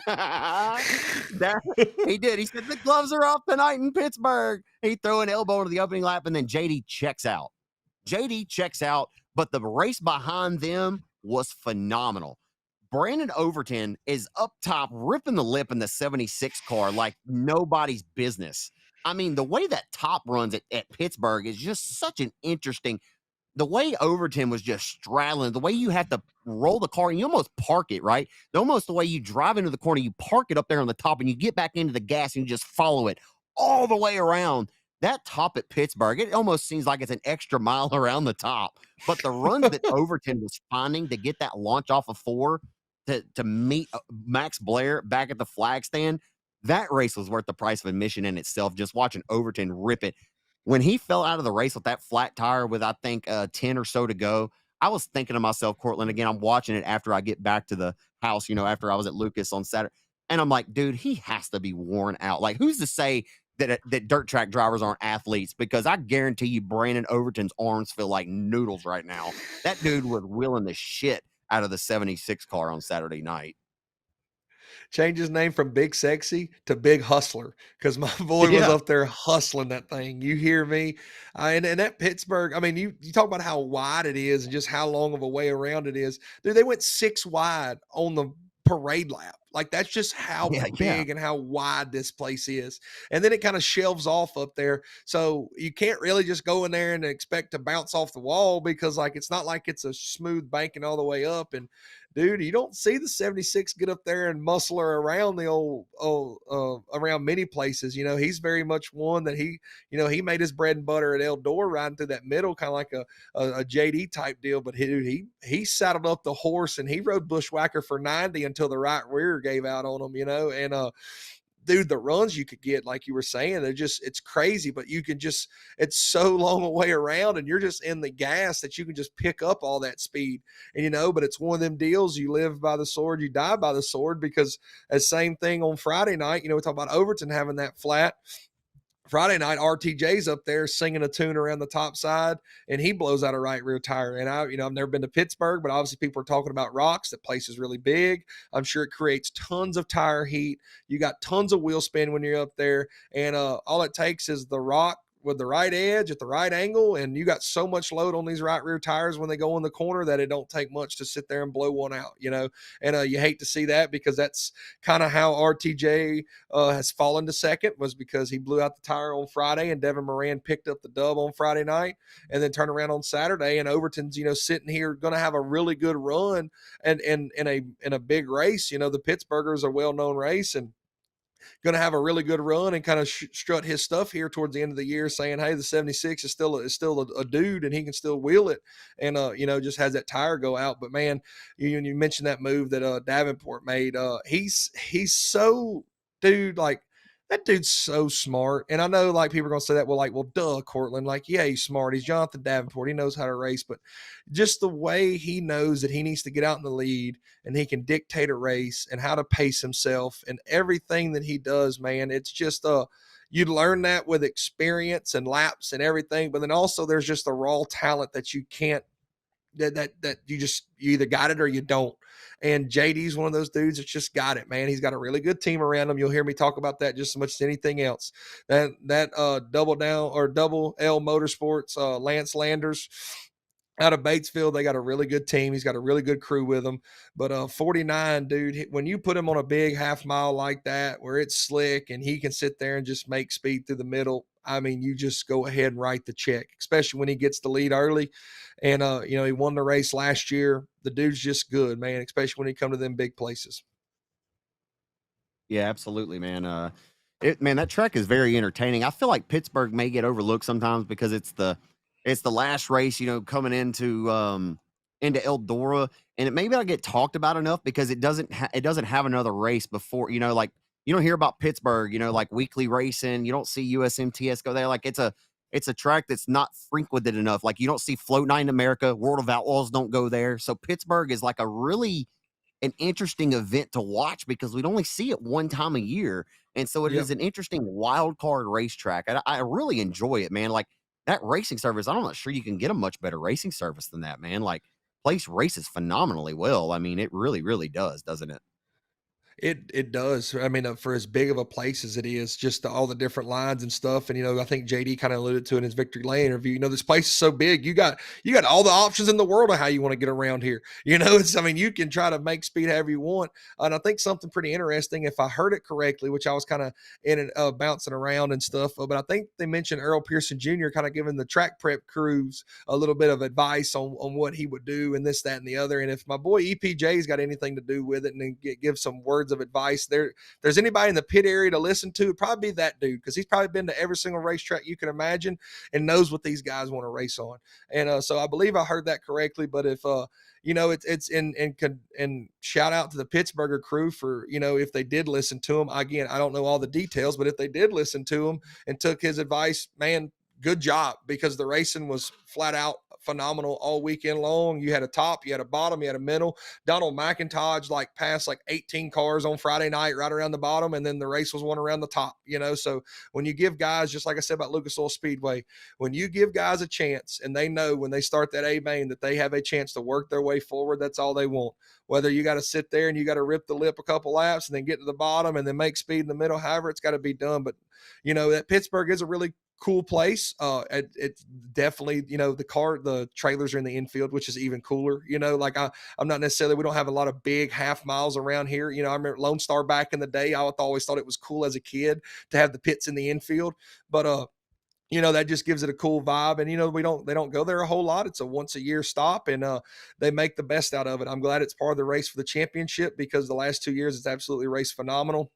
He did. He said, the gloves are off tonight in Pittsburgh. He threw an elbow into the opening lap, and then JD checks out. But the race behind them was phenomenal. Brandon Overton is up top, ripping the lip in the 76 car like nobody's business. I mean, the way that top runs at Pittsburgh is just such an interesting. The way Overton was just straddling, the way you have to roll the car and you almost park it, right? Almost the way you drive into the corner, you park it up there on the top and you get back into the gas and you just follow it all the way around. That top at Pittsburgh, it almost seems like it's an extra mile around the top. But the runs that Overton was finding to get that launch off of 4, to meet Max Blair back at the flag stand, that race was worth the price of admission in itself. Just watching Overton rip it when he fell out of the race with that flat tire with I think 10 or so to go. I was thinking to myself, Cortland, again, I'm watching it after I get back to the house, after I was at Lucas on Saturday. And I'm like, dude, he has to be worn out. Like, who's to say that dirt track drivers aren't athletes? Because I guarantee you, Brandon Overton's arms feel like noodles right now. That dude was wheeling the shit out of the 76 car on Saturday night. Change his name from Big Sexy to Big Hustler because my boy was Yeah. up there hustling that thing. You hear me? And that Pittsburgh, I mean, you talk about how wide it is and just how long of a way around it is. Dude, they went 6 wide on the parade lap. Like that's just how Yeah. Yeah. big and how wide this place is. And then it kind of shelves off up there. So you can't really just go in there and expect to bounce off the wall because like it's not like it's a smooth banking all the way up. And dude, you don't see the 76 get up there and muscle her around the around many places. He's very much one that he made his bread and butter at Eldora riding through that middle, kind of like a JD type deal. But he saddled up the horse and he rode Bushwhacker for 90 until the right rear gave out on him, and dude, the runs you could get, like you were saying, it's crazy, but it's so long a way around and you're just in the gas that you can just pick up all that speed. And, but it's one of them deals. You live by the sword, you die by the sword, because as same thing on Friday night, we talk about Overton having that flat. Friday night, RTJ's up there singing a tune around the top side, and he blows out a right rear tire. And I've never been to Pittsburgh, but obviously people are talking about rocks. That place is really big. I'm sure it creates tons of tire heat. You got tons of wheel spin when you're up there, and all it takes is the rock with the right edge at the right angle, and you got so much load on these right rear tires when they go in the corner that it don't take much to sit there and blow one out, and you hate to see that because that's kind of how RTJ has fallen to second, was because he blew out the tire on Friday and Devin Moran picked up the dub on Friday night and then turned around on Saturday, and Overton's sitting here going to have a really good run and in a big race. The Pittsburghers are a well-known race and going to have a really good run and kind of strut his stuff here towards the end of the year, saying, "Hey, the 76 is still a dude and he can still wheel it," and just has that tire go out. But man, you mentioned that move that Davenport made. He's so, dude, like that dude's so smart. And I know like people are gonna say that, well, duh, Cortland. Like, yeah, he's smart. He's Jonathan Davenport. He knows how to race, but just the way he knows that he needs to get out in the lead and he can dictate a race and how to pace himself and everything that he does, man. It's just you learn that with experience and laps and everything, but then also there's just a raw talent that you can't that you either got it or you don't. And JD's one of those dudes that's just got it, man. He's got a really good team around him. You'll hear me talk about that just as much as anything else. That double down or double L Motorsports, Lance Landers out of Batesville, they got a really good team. He's got a really good crew with him. But 49, dude, when you put him on a big half mile like that, where it's slick and he can sit there and just make speed through the middle, I mean, you just go ahead and write the check, especially when he gets the lead early. And, he won the race last year. The dude's just good, man, especially when he come to them big places. Yeah, absolutely, man. Man, that track is very entertaining. I feel like Pittsburgh may get overlooked sometimes because it's the last race, coming into Eldora, and it may not get talked about enough because it doesn't have another race before, like you don't hear about Pittsburgh, like weekly racing. You don't see USMTS go there. Like it's a track that's not frequented enough. Like you don't see Float Night in America, World of Outlaws don't go there. So Pittsburgh is like an interesting event to watch because we'd only see it one time a year. And so it Yep. is an interesting wild card racetrack. I really enjoy it, man. Like that racing service, I'm not sure you can get a much better racing service than that, man. Like place races phenomenally well. I mean, it really, really does, doesn't it? It does. I mean, for as big of a place as it is, just all the different lines and stuff. And I think JD kind of alluded to in his Victory Lane interview. This place is so big. You got all the options in the world of how you want to get around here. You can try to make speed however you want. And I think something pretty interesting, if I heard it correctly, which I was kind of in and bouncing around and stuff. But I think they mentioned Earl Pearson Jr. kind of giving the track prep crews a little bit of advice on what he would do and this, that, and the other. And if my boy EPJ's got anything to do with it and then give some words words of advice. There's anybody in the pit area to listen to, it'd probably be that dude, because he's probably been to every single racetrack you can imagine and knows what these guys want to race on. And so I believe I heard that correctly. But if it's and shout out to the Pittsburgher crew for, if they did listen to him. Again, I don't know all the details, but if they did listen to him and took his advice, man, good job, because the racing was flat out phenomenal all weekend long. You had a top, you had a bottom, you had a middle. Donald McIntosh passed 18 cars on Friday night right around the bottom, and then the race was won around the top. So when you give guys, just like I said about Lucas Oil Speedway, when you give guys a chance and they know when they start that A main that they have a chance to work their way forward, that's all they want. Whether you got to sit there and you got to rip the lip a couple laps and then get to the bottom and then make speed in the middle, however it's got to be done. But that Pittsburgh is a really cool place. It's definitely, the trailers are in the infield, which is even cooler. I'm not necessarily, we don't have a lot of big half miles around here. I remember Lone Star back in the day. I always thought it was cool as a kid to have the pits in the infield, but that just gives it a cool vibe. And they don't go there a whole lot. It's a once a year stop, and they make the best out of it. I'm glad it's part of the race for the championship, because the last 2 years it's absolutely raced phenomenal.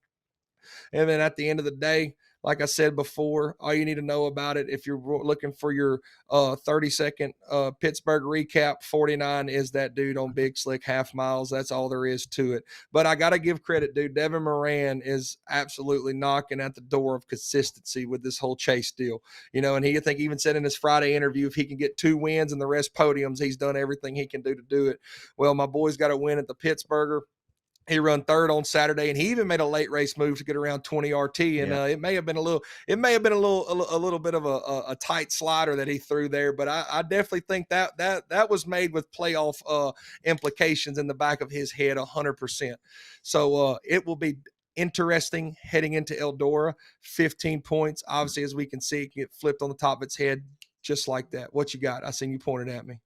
And then at the end of the day, like I said before, all you need to know about it, if you're looking for your 30-second Pittsburgh recap, 49 is that dude on Big Slick half miles. That's all there is to it. But I got to give credit, dude. Devin Moran is absolutely knocking at the door of consistency with this whole chase deal. And I think even said in his Friday interview, if he can get 2 wins and the rest podiums, he's done everything he can do to do it. Well, my boy's got a win at the Pittsburgher. He run third on Saturday, and he even made a late race move to get around 20 RT. And it may have been a little bit of a tight slider that he threw there, but I definitely think that was made with playoff implications in the back of his head 100%. So it will be interesting heading into Eldora. 15 points, obviously, as we can see, it can get flipped on the top of its head just like that. What you got? I seen you pointed at me.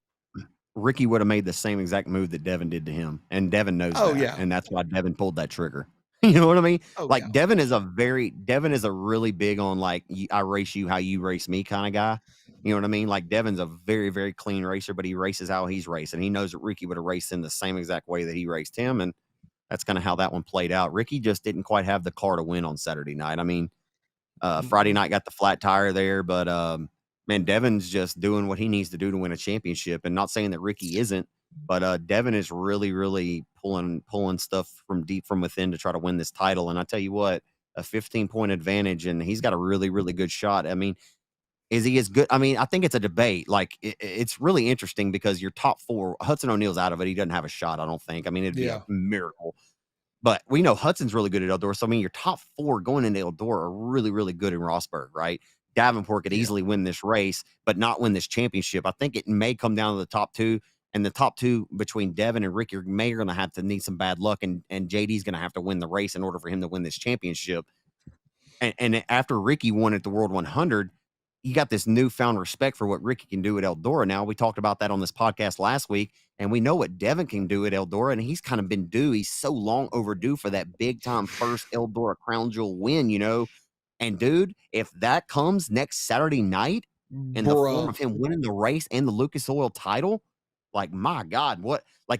Ricky would have made the same exact move that Devin did to him, and Devin knows that. Yeah. And that's why Devin pulled that trigger. You know what I mean? Yeah. Devin is a really big on I race you how you race me kind of guy. You know what I mean? Devin's a very, very clean racer, but he races how he's racing. He knows that Ricky would have raced him the same exact way that he raced him, and that's kind of how that one played out. Ricky just didn't quite have the car to win on Saturday night. I mean, Friday night got the flat tire there, but man, Devin's just doing what he needs to do to win a championship. And not saying that Ricky isn't, but Devin is really, really pulling stuff from deep from within to try to win this title. And I tell you what, a 15-point advantage, and he's got a really, really good shot. I mean, is he as good? I mean, I think it's a debate. It's really interesting because your top 4, Hudson O'Neal's out of it. He doesn't have a shot, I don't think. I mean, it'd be a miracle. But we know Hudson's really good at Eldora. So, I mean, your top 4 going into Eldora are really, really good in Rossburg, right? Davenport could easily win this race, but not win this championship. I think it may come down to the top 2, and the top 2 between Devin and Ricky are going to have to need some bad luck, and JD's going to have to win the race in order for him to win this championship. And after Ricky won at the World 100, you got this newfound respect for what Ricky can do at Eldora. Now, we talked about that on this podcast last week, and we know what Devin can do at Eldora, and he's kind of been due. He's so long overdue for that big-time first Eldora Crown Jewel win, And, dude, if that comes next Saturday night in the form of him winning the race and the Lucas Oil title, my God,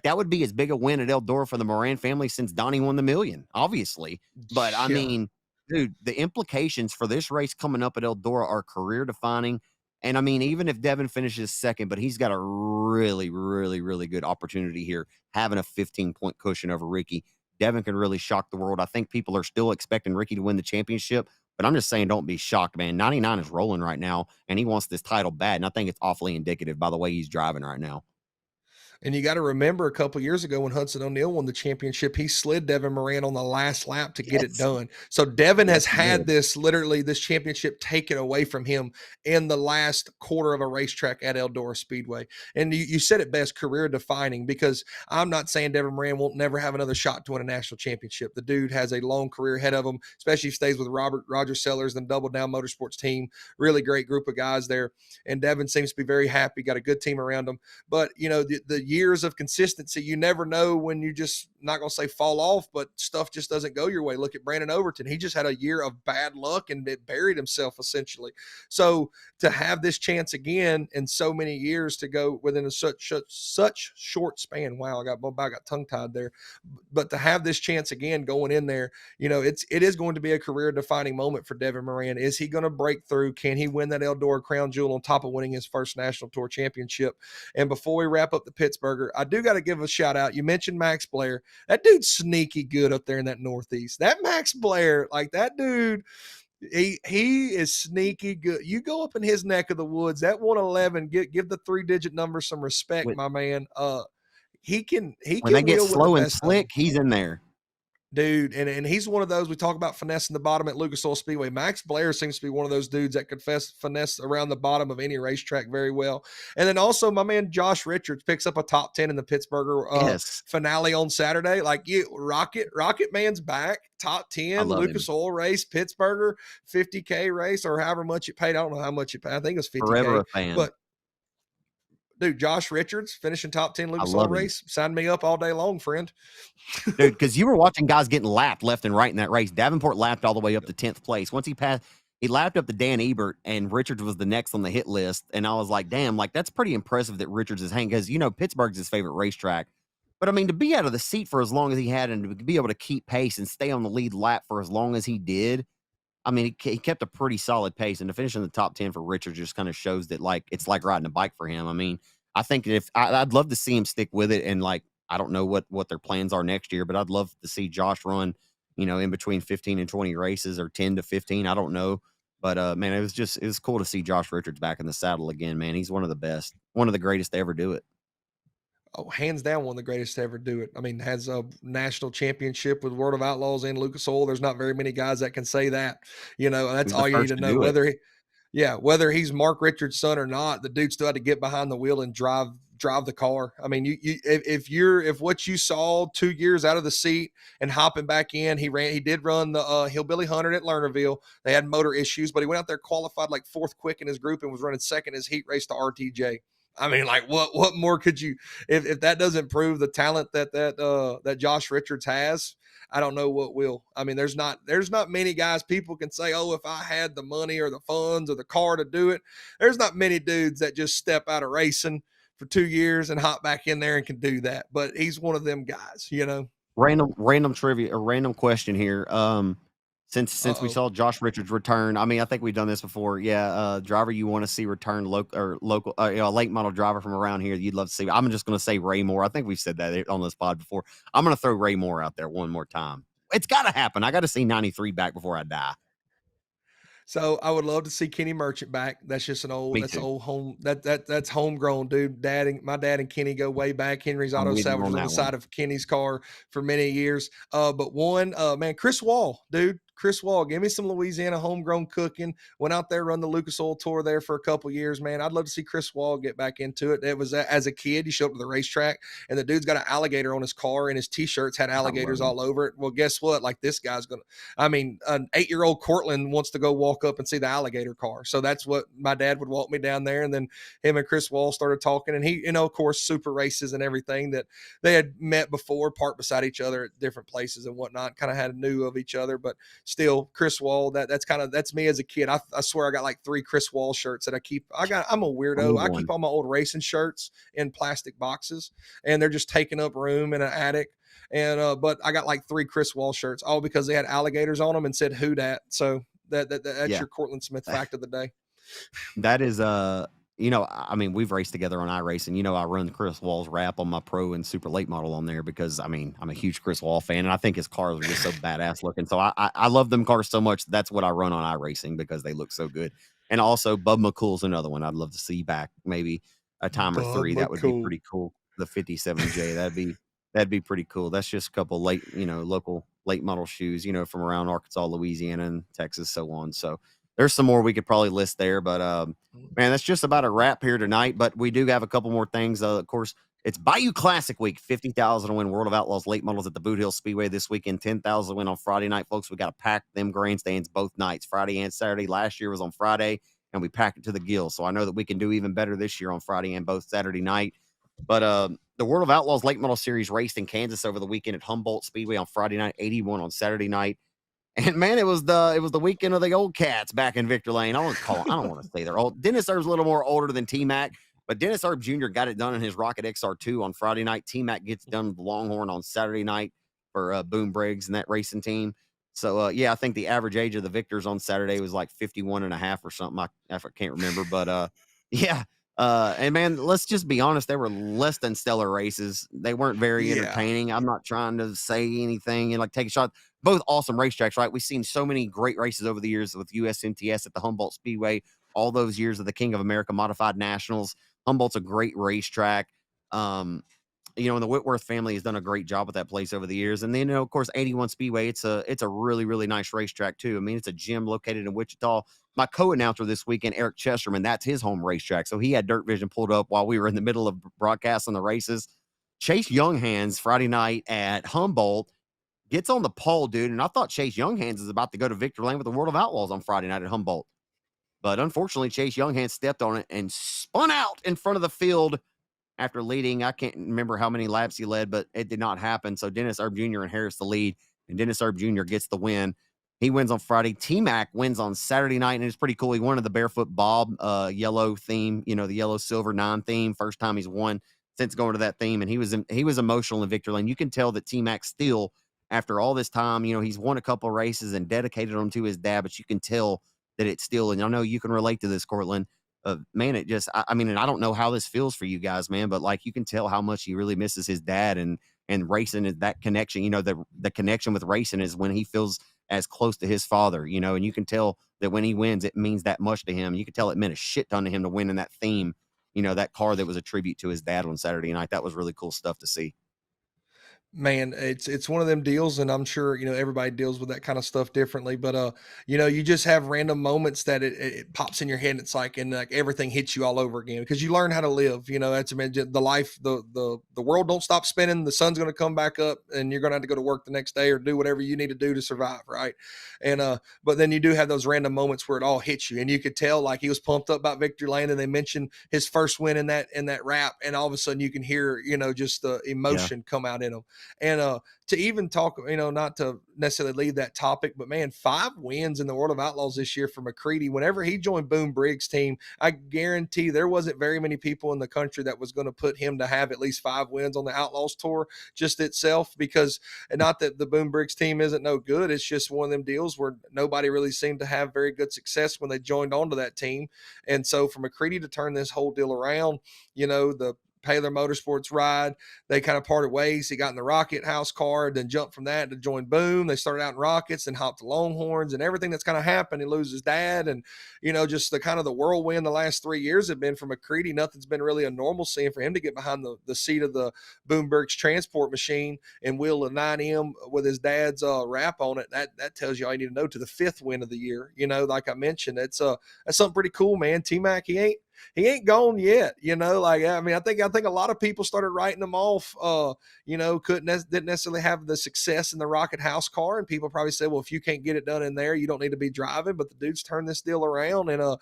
that would be as big a win at Eldora for the Moran family since Donnie won the million, obviously. But, I mean, dude, the implications for this race coming up at Eldora are career-defining. And, I mean, even if Devin finishes second, but he's got a really, really, really good opportunity here, having a 15-point cushion over Ricky. Devin can really shock the world. I think people are still expecting Ricky to win the championship, but I'm just saying, don't be shocked, man. 99 is rolling right now, and he wants this title bad, and I think it's awfully indicative by the way he's driving right now. And you got to remember a couple years ago when Hudson O'Neal won the championship, he slid Devin Moran on the last lap to get it done. So Devin has had this championship taken away from him in the last quarter of a racetrack at Eldora Speedway. And you said it best, career defining, because I'm not saying Devin Moran won't never have another shot to win a national championship. The dude has a long career ahead of him, especially if he stays with Roger Sellers and Double Down Motorsports team. Really great group of guys there. And Devin seems to be very happy, got a good team around him. But, the years of consistency. You never know when you just not going to say fall off, but stuff just doesn't go your way. Look at Brandon Overton. He just had a year of bad luck and it buried himself essentially. So to have this chance again in so many years to go within such short span. Wow, I got tongue tied there. But to have this chance again going in there, it is going to be a career defining moment for Devin Moran. Is he going to break through? Can he win that Eldora crown jewel on top of winning his first national tour championship? And before we wrap up the Pittsburgher, I do got to give a shout out. You mentioned Max Blair. That dude's sneaky good up there in that Northeast. That Max Blair, like that dude, he is sneaky good. You go up in his neck of the woods, that 111, give the 3-digit number some respect, my man. He can when they get wheel with the slow and best of them. slick, he's in there. Dude, and he's one of those, we talk about finessing the bottom at Lucas Oil Speedway. Max Blair seems to be one of those dudes that could finesse around the bottom of any racetrack very well. And then also my man Josh Richards picks up a top 10 in the Pittsburgher finale on Saturday. Like Rocket Man's back, top 10, Lucas Oil race, Pittsburgher, 50K race, or however much it paid. I don't know how much it paid. I think it was 50K. Forever a fan. But dude, Josh Richards finishing top 10 Lucas Oil race. Sign me up all day long, friend. Dude, because you were watching guys getting lapped left and right in that race. Davenport lapped all the way up to 10th place. Once he lapped up to Dan Ebert, and Richards was the next on the hit list. And I was like, damn, like that's pretty impressive that Richards is hanging, because Pittsburgh's his favorite racetrack. But I mean, to be out of the seat for as long as he had and to be able to keep pace and stay on the lead lap for as long as he did, I mean, he kept a pretty solid pace, and to finish in the top 10 for Richards just kind of shows that it's like riding a bike for him. I mean, I think I'd love to see him stick with it, and I don't know what their plans are next year, but I'd love to see Josh run, in between 15 and 20 races, or 10 to 15. I don't know, but man, it was cool to see Josh Richards back in the saddle again, man. He's one of the best, one of the greatest to ever do it. Oh, hands down, one of the greatest to ever do it. I mean, has a national championship with World of Outlaws and Lucas Oil. There's not very many guys that can say that. That's all you need to know. Whether he's Mark Richards' son or not, the dude still had to get behind the wheel and drive the car. I mean, if what you saw 2 years out of the seat and hopping back in, he did run the Hillbilly 100 at Lernerville. They had motor issues, but he went out there, qualified like 4th quick in his group, and was running 2nd his heat race to RTJ. I mean, like what more could you, if that doesn't prove the talent that Josh Richards has, I don't know what will. I mean, there's not many guys people can say, oh, if I had the money or the funds or the car to do it. There's not many dudes that just step out of racing for 2 years and hop back in there and can do that. But he's one of them guys, Random trivia, a random question here. Since we saw Josh Richards return, I mean, I think we've done this before. Yeah, driver you want to see return local, late model driver from around here you'd love to see. I'm just going to say Ray Moore. I think we've said that on this pod before. I'm going to throw Ray Moore out there one more time. It's got to happen. I got to see 93 back before I die. So I would love to see Kenny Merchant back. That's just old home. That's homegrown, dude. My dad and Kenny go way back. Henry's Auto Salvage on the side of Kenny's car for many years. But man, Chris Wall, dude. Chris Wall, give me some Louisiana homegrown cooking. Went out there, run the Lucas Oil Tour there for a couple years, man. I'd love to see Chris Wall get back into it. It was as a kid, you show up to the racetrack, and the dude's got an alligator on his car, and his T-shirts had alligators all over it. Well, guess what? Like, this guy's gonna. I mean, an 8-year-old Cortland wants to go walk up and see the alligator car. So that's what my dad would walk me down there, and then him and Chris Wall started talking, and he, of course, super races and everything that they had met before, parked beside each other at different places and whatnot. Kind of knew of each other, but still, Chris Wall, that's me as a kid. I swear I got like 3 Chris Wall shirts that I keep. I'm a weirdo. I keep all my old racing shirts in plastic boxes, and they're just taking up room in an attic. And but I got like 3 Chris Wall shirts, all because they had alligators on them and said "Who dat?" So that's your Cortland Smith fact of the day. That is I mean, we've raced together on iRacing. I run Chris Wall's wrap on my pro and super late model on there because, I mean, I'm a huge Chris Wall fan, and I think his cars are just so badass looking. So I love them cars so much. That's what I run on iRacing because they look so good. And also, Bub McCool's another one I'd love to see back, maybe a time or 3. That would be pretty cool. The 57J, that'd be pretty cool. That's just a couple local late model shoes, from around Arkansas, Louisiana, and Texas, so on. So there's some more we could probably list there, but man, that's just about a wrap here tonight. But we do have a couple more things. Of course, it's Bayou Classic Week. 50,000 to win World of Outlaws late models at the Boot Hill Speedway this weekend. 10,000 to win on Friday night, folks. We got to pack them grandstands both nights, Friday and Saturday. Last year was on Friday, and we packed it to the gills. So I know that we can do even better this year on Friday and both Saturday night. But the World of Outlaws late model series raced in Kansas over the weekend at Humboldt Speedway on Friday night, 81 on Saturday night. And man, it was the weekend of the old cats back in Victor Lane. I don't want to say they're old. Dennis Erb's a little more older than T Mac, but Dennis Erb Jr. got it done in his Rocket XR2 on Friday night. T Mac gets done with the Longhorn on Saturday night for Boom Briggs and that racing team. So yeah, I think the average age of the victors on Saturday was like 51 and a half or something. I can't remember, but yeah. And man, let's just be honest, they were less than stellar races. They weren't very Yeah. entertaining. I'm not trying to say anything and like take a shot. Both awesome racetracks, right? We've seen so many great races over the years with USMTS at the Humboldt Speedway, all those years of the King of America Modified Nationals. Humboldt's a great racetrack. Um, and the Whitworth family has done a great job with that place over the years. And then, of course, 81 Speedway, it's a really, really nice racetrack too. I mean, it's a gym located in Wichita. My co-announcer this weekend, Eric Chesterman, that's his home racetrack. So he had Dirt Vision pulled up while we were in the middle of broadcasting the races. Chase Younghands Friday night at Humboldt gets on the pole, dude. And I thought Chase Younghands is about to go to Victor Lane with the World of Outlaws on Friday night at Humboldt. But unfortunately, Chase Younghands stepped on it and spun out in front of the field after leading. I can't remember how many laps he led, but it did not happen. So Dennis Erb Jr. inherits the lead, and Dennis Erb Jr. gets the win. He wins on Friday. T-Mac wins on Saturday night, and it's pretty cool. He won in the Barefoot Bob yellow theme, the yellow silver 9 theme. First time he's won since going to that theme, and he was emotional in Victor Lane. You can tell that T-Mac still, after all this time, he's won a couple races and dedicated them to his dad, but you can tell that it's still, and I know you can relate to this, Cortland. Man, it just, I mean, and I don't know how this feels for you guys, man, but like you can tell how much he really misses his dad, and racing is that connection. The connection with racing is when he feels as close to his father, and you can tell that when he wins, it means that much to him. You can tell it meant a shit ton to him to win in that theme, that car that was a tribute to his dad on Saturday night. That was really cool stuff to see. Man, it's one of them deals, and I'm sure everybody deals with that kind of stuff differently. But you just have random moments that it pops in your head. And it's like, and like everything hits you all over again because you learn how to live. That's the life, the world don't stop spinning. The sun's going to come back up, and you're going to have to go to work the next day or do whatever you need to do to survive, right? And but then you do have those random moments where it all hits you, and you could tell like he was pumped up about Victor Lane, and they mentioned his first win in that rap, and all of a sudden you can hear just the Yeah. emotion come out in him. And to even talk, not to necessarily leave that topic, but man, 5 wins in the World of Outlaws this year for McCready. Whenever he joined Boom Briggs' team, I guarantee there wasn't very many people in the country that was going to put him to have at least 5 wins on the Outlaws tour just itself. Because, and not that the Boom Briggs team isn't no good, it's just one of them deals where nobody really seemed to have very good success when they joined onto that team. And so for McCready to turn this whole deal around, the Paler Motorsports ride. They kind of parted ways. He got in the Rocket house car, then jumped from that to join Boom. They started out in Rockets, then hopped to Longhorns, and everything that's kind of happened. He loses his dad, and just the kind of the whirlwind the last 3 years have been for McCready. Nothing's been really a normal scene for him to get behind the seat of the Boomberg's transport machine and wheel a 9M with his dad's wrap on it. That tells you all you need to know to the 5th win of the year. Like I mentioned, that's something pretty cool, man. T-Mac, he ain't gone yet, I mean, I think a lot of people started writing him off, didn't necessarily have the success in the Rocket House car. And people probably say, well, if you can't get it done in there, you don't need to be driving. But the dude's turned this deal around, and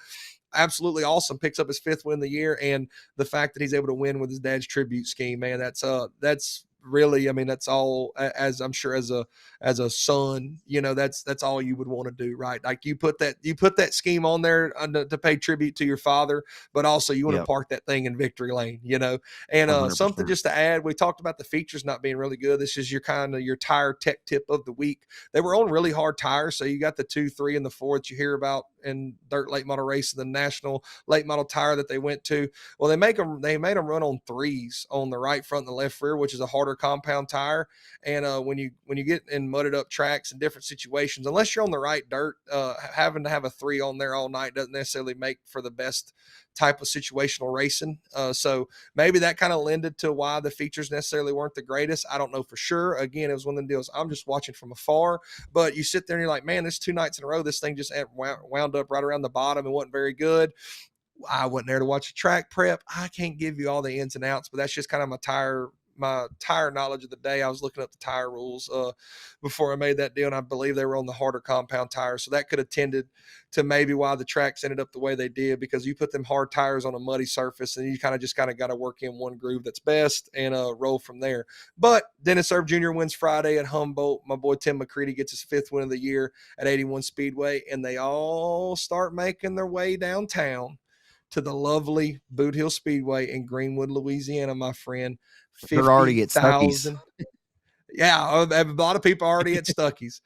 absolutely awesome. Picks up his 5th win of the year. And the fact that he's able to win with his dad's tribute scheme, man, that's really, I mean, that's all, as I'm sure as a son, that's all you would want to do, right? Like you put that scheme on there to pay tribute to your father, but also you want to Yep. park that thing in victory lane, and something 100%. just to add, we talked about the features not being really good. This is your tire tech tip of the week. They were on really hard tires. So you got the 2, 3, and the 4 that you hear about in dirt late model race, the national late model tire that they went to. Well, they made them run on 3s on the right front and the left rear, which is a harder compound tire. And when you get in mudded up tracks and different situations, unless you're on the right dirt, having to have a 3 on there all night doesn't necessarily make for the best type of situational racing. So maybe that kind of lended to why the features necessarily weren't the greatest. I don't know for sure. Again, it was one of the deals I'm just watching from afar, but you sit there and you're like, man, this 2 nights in a row, this thing just wound up right around the bottom and wasn't very good. I wasn't there to watch a track prep. I can't give you all the ins and outs, but that's just kind of my tire knowledge of the day, I was looking up the tire rules before I made that deal, and I believe they were on the harder compound tires. So that could have tended to maybe why the tracks ended up the way they did, because you put them hard tires on a muddy surface, and you kind of got to work in one groove that's best and roll from there. But Dennis Erb Jr. wins Friday at Humboldt. My boy Tim McCready gets his 5th win of the year at 81 Speedway, and they all start making their way downtown to the lovely Boot Hill Speedway in Greenwood, Louisiana, my friend. They're already at Stuckey's. 50,000. Yeah, a lot of people already at Stuckey's.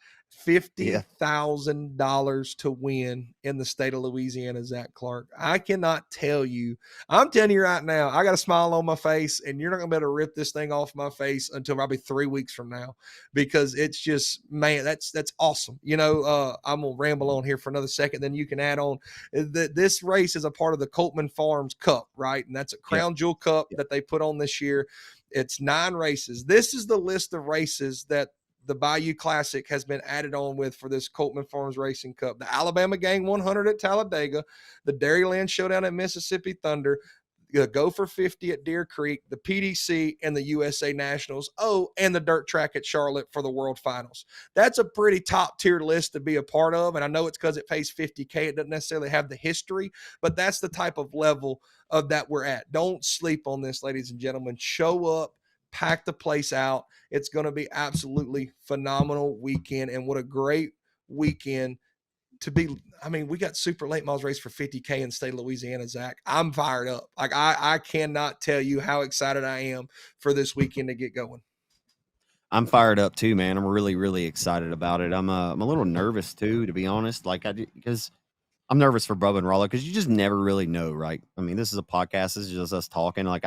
Yeah. $50,000 to win in the state of Louisiana, Zach Clark. I cannot tell you. I'm telling you right now, I got a smile on my face, and you're not going to be able to rip this thing off my face until probably 3 weeks from now, because it's just, man, that's awesome. You know, I'm going to ramble on here for another second, then you can add on. This race is a part of the Coltman Farms Cup, right? And that's a Crown Jewel Cup that they put on this year. It's 9 races. This is the list of races that the Bayou Classic has been added on with for this Coltman Farms Racing Cup. The Alabama Gang 100 at Talladega, the Dairyland Showdown at Mississippi Thunder, the Go for 50 at Deer Creek, the PDC, and the USA Nationals. Oh, and the dirt track at Charlotte for the World Finals. That's a pretty top-tier list to be a part of, and I know it's because it pays $50K. It doesn't necessarily have the history, but that's the type of level of that we're at. Don't sleep on this, ladies and gentlemen. Show up, pack the place out. It's going to be absolutely phenomenal weekend, and what a great weekend to be. I mean, we got super late models race for $50K in the state of Louisiana, Zach. I'm fired up. Like, I cannot tell you how excited I am for this weekend to get going. I'm fired up too, man. I'm really, really excited about it. I'm a little nervous too, to be honest. Like because I'm nervous for Bubba and Rollo, because you just never really know, right? I mean, this is a podcast. This is just us talking. Like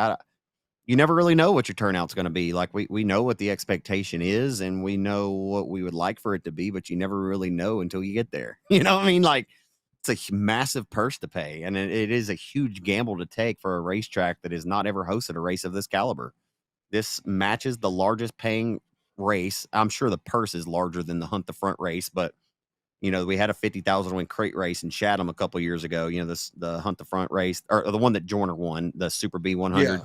you never really know what your turnout's going to be. Like we know what the expectation is, and we know what we would like for it to be, but you never really know until you get there. You know what I mean? Like, it's a massive purse to pay, and it is a huge gamble to take for a racetrack that has not ever hosted a race of this caliber. This matches the largest paying race. I'm sure the purse is larger than the Hunt the Front race, but you know, we had a 50,000 win crate race in Chatham a couple years ago. You know, the Hunt the Front race, or the one that Joyner won, the Super B 100. Yeah.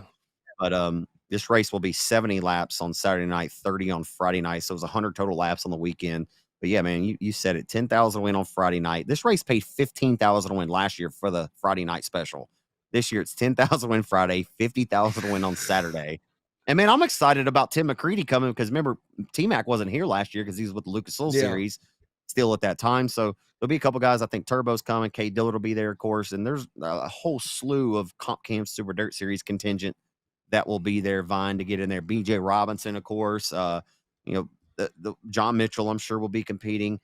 But this race will be 70 laps on Saturday night, 30 on Friday night. So it was 100 total laps on the weekend. But yeah, man, you said it. 10,000 win on Friday night. This race paid 15,000 win last year for the Friday night special. This year it's 10,000 win Friday, 50,000 win on Saturday. And man, I'm excited about Tim McCready coming, because remember, T-Mac wasn't here last year because he was with the Lucas Oil Series still at that time. So there'll be a couple guys. I think Turbo's coming. Kate Dillard will be there, of course. And there's a whole slew of Comp Cam Super Dirt Series contingent that will be there, vying to get in there. BJ Robinson, of course. You know, the John Mitchell, I'm sure, will be competing.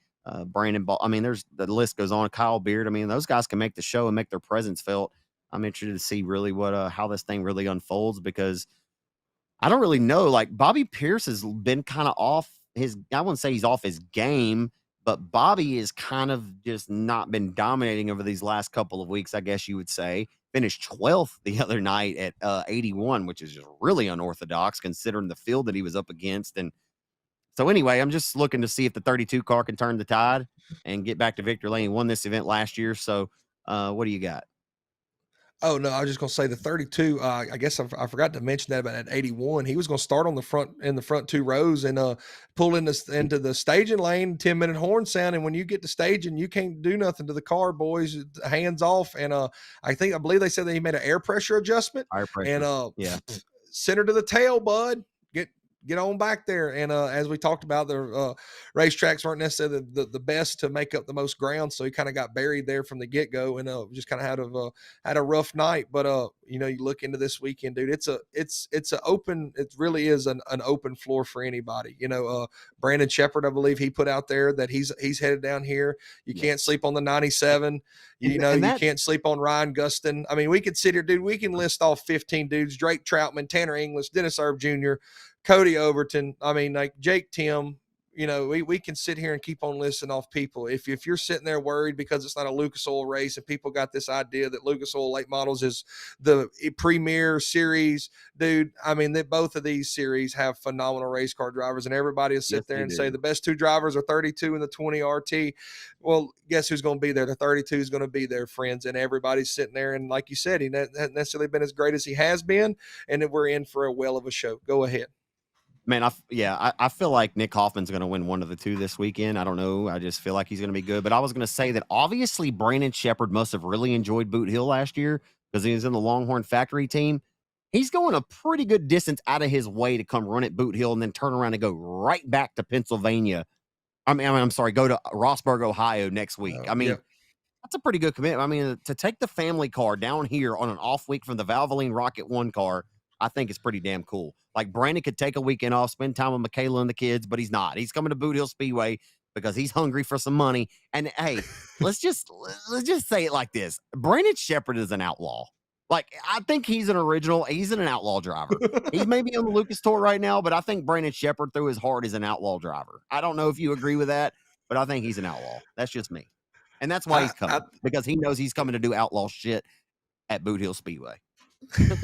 Brandon Ball. I mean, the list goes on. Kyle Beard. I mean, those guys can make the show and make their presence felt. I'm interested to see really how this thing really unfolds, because I don't really know. Like, Bobby Pierce has been kind of off I wouldn't say he's off his game, but Bobby has kind of just not been dominating over these last couple of weeks, I guess you would say. Finished 12th the other night at 81, which is just really unorthodox considering the field that he was up against. And so anyway, I'm just looking to see if the 32 car can turn the tide and get back to victory lane. He won this event last year. So what do you got? Oh no, I was just gonna say the 32. I guess I forgot to mention that about at 81. He was gonna start on the front 2 rows and pull into the staging lane, 10-minute horn sound. And when you get to staging, you can't do nothing to the car, boys. Hands off. And I believe they said that he made an air pressure adjustment. Air pressure. And center to the tail, bud. Get on back there. And as we talked about, the racetracks weren't necessarily the best to make up the most ground, so he kind of got buried there from the get-go, and just kind of had a rough night. But you know, you look into this weekend, dude, it's an open, it really is an open floor for anybody. You know, Brandon Shepard, I believe he put out there that he's headed down here. You can't sleep on the 97. You know, you can't sleep on Ryan Gustin. I mean, we could sit here, dude. We can list off 15 dudes: Drake Troutman, Tanner English, Dennis Erb Jr., Cody Overton. I mean, like Jake Tim, we can sit here and keep on listing off people. If you're sitting there worried because it's not a Lucas Oil race and people got this idea that Lucas Oil Late Models is the premier series, dude, I mean, that both of these series have phenomenal race car drivers, and everybody will Yes, sit there they and say do. the best two drivers are 32 and the 20 RT. Well, guess who's going to be there? The 32 is going to be there, friends, and everybody's sitting there. And like you said, he hasn't necessarily been as great as he has been, and then we're in for a well of a show. Go ahead. Man, I feel like Nick Hoffman's going to win one of the two this weekend. I don't know. I just feel like he's going to be good. But I was going to say that obviously Brandon Shepard must have really enjoyed Boot Hill last year because he was in the Longhorn Factory team. He's going a pretty good distance out of his way to come run at Boot Hill and then turn around and go right back to Pennsylvania. I'm sorry, go to Rossburg, Ohio next week. I mean, Yep. that's a pretty good commitment. I mean, to take the family car down here on an off week from the Valvoline Rocket One car, I think is pretty damn cool. Like Brandon could take a weekend off, spend time with Michaela and the kids, but he's not. He's coming to Boot Hill Speedway because he's hungry for some money. And hey, let's just say it like this: Brandon Shepard is an outlaw. Like I think he's an original. He's an outlaw driver. He's maybe on the Lucas Tour right now, but I think Brandon Shepard through his heart is an outlaw driver. I don't know if you agree with that, but I think he's an outlaw. That's just me. And that's why I, he's I coming, because he knows he's coming to do outlaw shit at Boot Hill Speedway.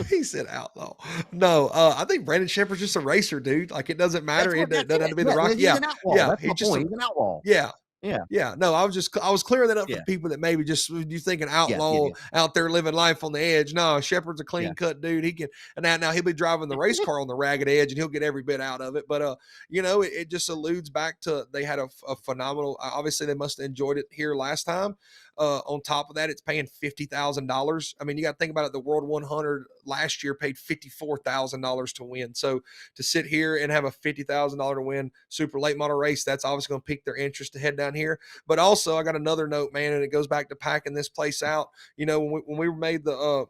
he said outlaw. No, I think Brandon Shepard's just a racer, dude. Like it doesn't matter. It doesn't have to be the Yeah, Rocky. he's Yeah, an outlaw. yeah. That's my He's just point. a He's an outlaw. yeah. Yeah, Yeah, no, I was clearing that up for yeah, the people that maybe just you thinking yeah, yeah, outlaw yeah, out there living life on the edge. No, Shepard's a yeah. clean cut dude. He can and now he'll be driving the race car on the ragged edge and he'll get every bit out of it. But it just alludes back to they had a phenomenal. Obviously, they must have enjoyed it here last time. On top of that, it's paying $50,000. I mean, you got to think about it. The World 100 last year paid $54,000 to win. So to sit here and have a $50,000 to win super late model race, that's obviously going to pique their interest to head down here. But also, I got another note, man, and it goes back to packing this place out. When we made the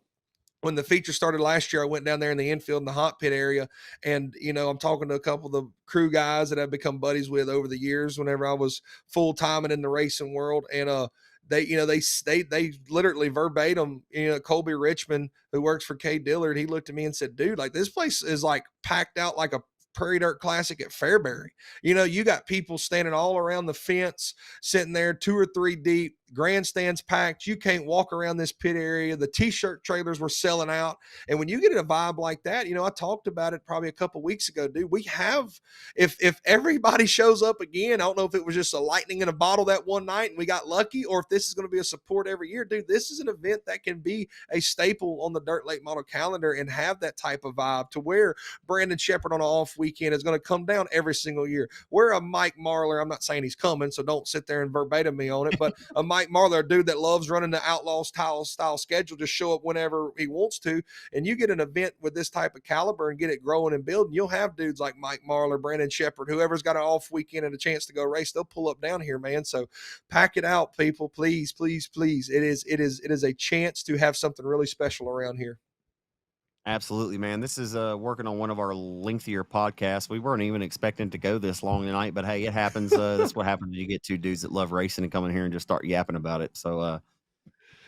when the feature started last year, I went down there in the infield in the hot pit area, and I'm talking to a couple of the crew guys that I've become buddies with over the years. Whenever I was full time and in the racing world, and they literally verbatim, Colby Richmond, who works for Kay Dillard, he looked at me and said, "Dude, like this place is like packed out like a Prairie Dirt Classic at Fairbury. You got people standing all around the fence, sitting there 2 or 3 deep, grandstands packed. You can't walk around this pit area. The t-shirt trailers were selling out. And when you get a vibe like that, I talked about it probably a couple weeks ago, dude. We have, if everybody shows up again, I don't know if it was just a lightning in a bottle that one night and we got lucky, or if this is going to be a support every year, dude. This is an event that can be a staple on the dirt late model calendar and have that type of vibe to where Brandon Shepard on an off weekend is going to come down every single year. Where a Mike Marlar, I'm not saying he's coming, so don't sit there and verbatim me on it, but a Mike Marlar, a dude that loves running the outlaw style schedule, just show up whenever he wants to. And you get an event with this type of caliber and get it growing and building, you'll have dudes like Mike Marlar, Brandon Shepard, whoever's got an off weekend and a chance to go race, they'll pull up down here, man. So pack it out, people, please, please, please. It is a chance to have something really special around here. Absolutely, man. This is working on one of our lengthier podcasts. We weren't even expecting to go this long tonight, but hey, it happens. That's what happens when you get two dudes that love racing and come in here and just start yapping about it. So,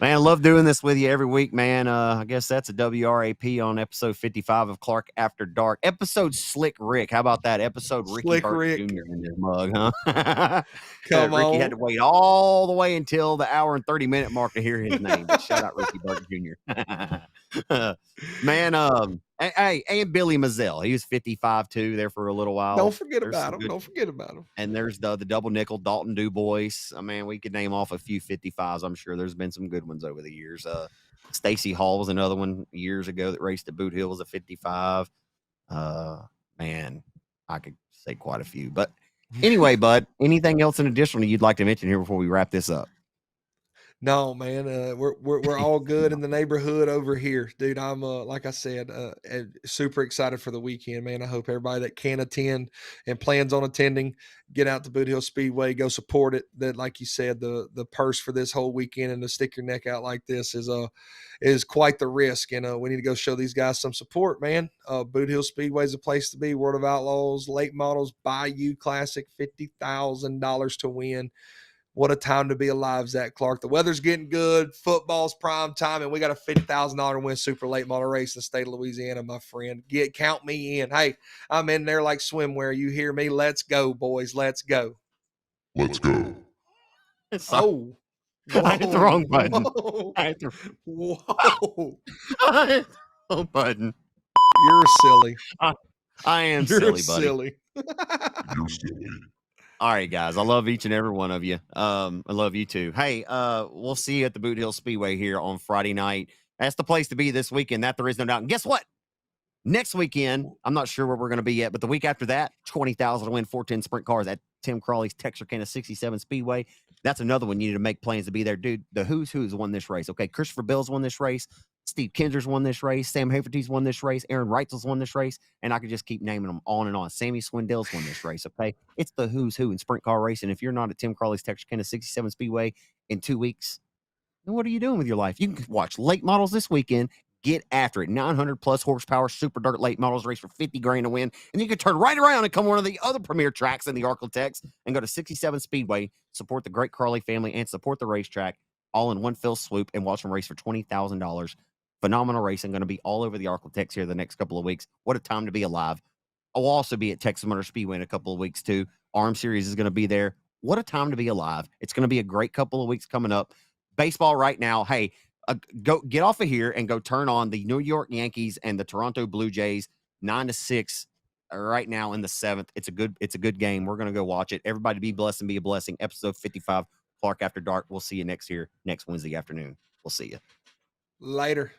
man, I love doing this with you every week, man. I guess that's a WRAP on episode 55 of Clark After Dark. Episode Slick Rick. How about that? Episode Ricky Slick Burke Rick. Jr. in his mug, huh? Come Ricky had on. to wait all the way until the hour and 30-minute mark to hear his name. But shout out Ricky Burke Jr. Man, and Billy Mazzell. He was 55 too there for a little while. Don't forget There's about some him. good- Don't forget about him. And there's the double nickel Dalton Dubois. I mean, we could name off a few 55s. I'm sure there's been some good ones over the years. Stacy Hall was another one years ago that raced at Boot Hill was a 55. Man, I could say quite a few. But anyway, bud, anything else in addition you'd like to mention here before we wrap this up? No, man, we're all good in the neighborhood over here, dude. I'm like I said, super excited for the weekend, man. I hope everybody that can attend and plans on attending get out to Boot Hill Speedway, go support it. That, like you said, the purse for this whole weekend and to stick your neck out like this is quite the risk, and we need to go show these guys some support, man. Boot Hill Speedway is a place to be. World of Outlaws, late models, Bayou Classic, $50,000 to win. What a time to be alive, Zach Clark. The weather's getting good. Football's prime time, and we got a $50,000 win super late model race in the state of Louisiana, my friend. Count me in. Hey, I'm in there like swimwear. You hear me? Let's go, boys. Let's go. Let's go. Oh. I hit the wrong button. Whoa. I hit the Whoa. wrong button. You're silly. I am You're silly, buddy. silly. You're silly. All right, guys. I love each and every one of you. I love you too. Hey, we'll see you at the Boot Hill Speedway here on Friday night. That's the place to be this weekend. That there is no doubt. And guess what? Next weekend, I'm not sure where we're going to be yet, but the week after that, 20,000 to win 410 sprint cars at Tim Crawley's Texarkana 67 Speedway. That's another one you need to make plans to be there. Dude, the who's won this race. Okay, Christopher Bell's won this race. Steve Kinder's won this race. Sam Haverty's won this race. Aaron Reitzel's won this race. And I could just keep naming them on and on. Sammy Swindell's won this race, okay? It's the who's who in sprint car racing. If you're not at Tim Crawley's Texarkana 67 Speedway in 2 weeks, then what are you doing with your life? You can watch late models this weekend. Get after it. 900 plus horsepower super dirt late models race for 50 grand to win. And you can turn right around and come one of the other premier tracks in the Arklatex and go to 67 Speedway, support the great Crawley family and support the racetrack all in one fell swoop and watch them race for $20,000. Phenomenal racing. Going to be all over the Arklatex here the next couple of weeks. What a time to be alive. I'll also be at Texas Motor Speedway in a couple of weeks too. Arm Series is going to be there. What a time to be alive. It's going to be a great couple of weeks coming up. Baseball right now. Hey, go get off of here and go turn on the New York Yankees and the Toronto Blue Jays 9-6 right now in the 7th. It's a good game. We're going to go watch it. Everybody be blessed and be a blessing. Episode 55, Clark After Dark. We'll see you next Wednesday afternoon. We'll see you later.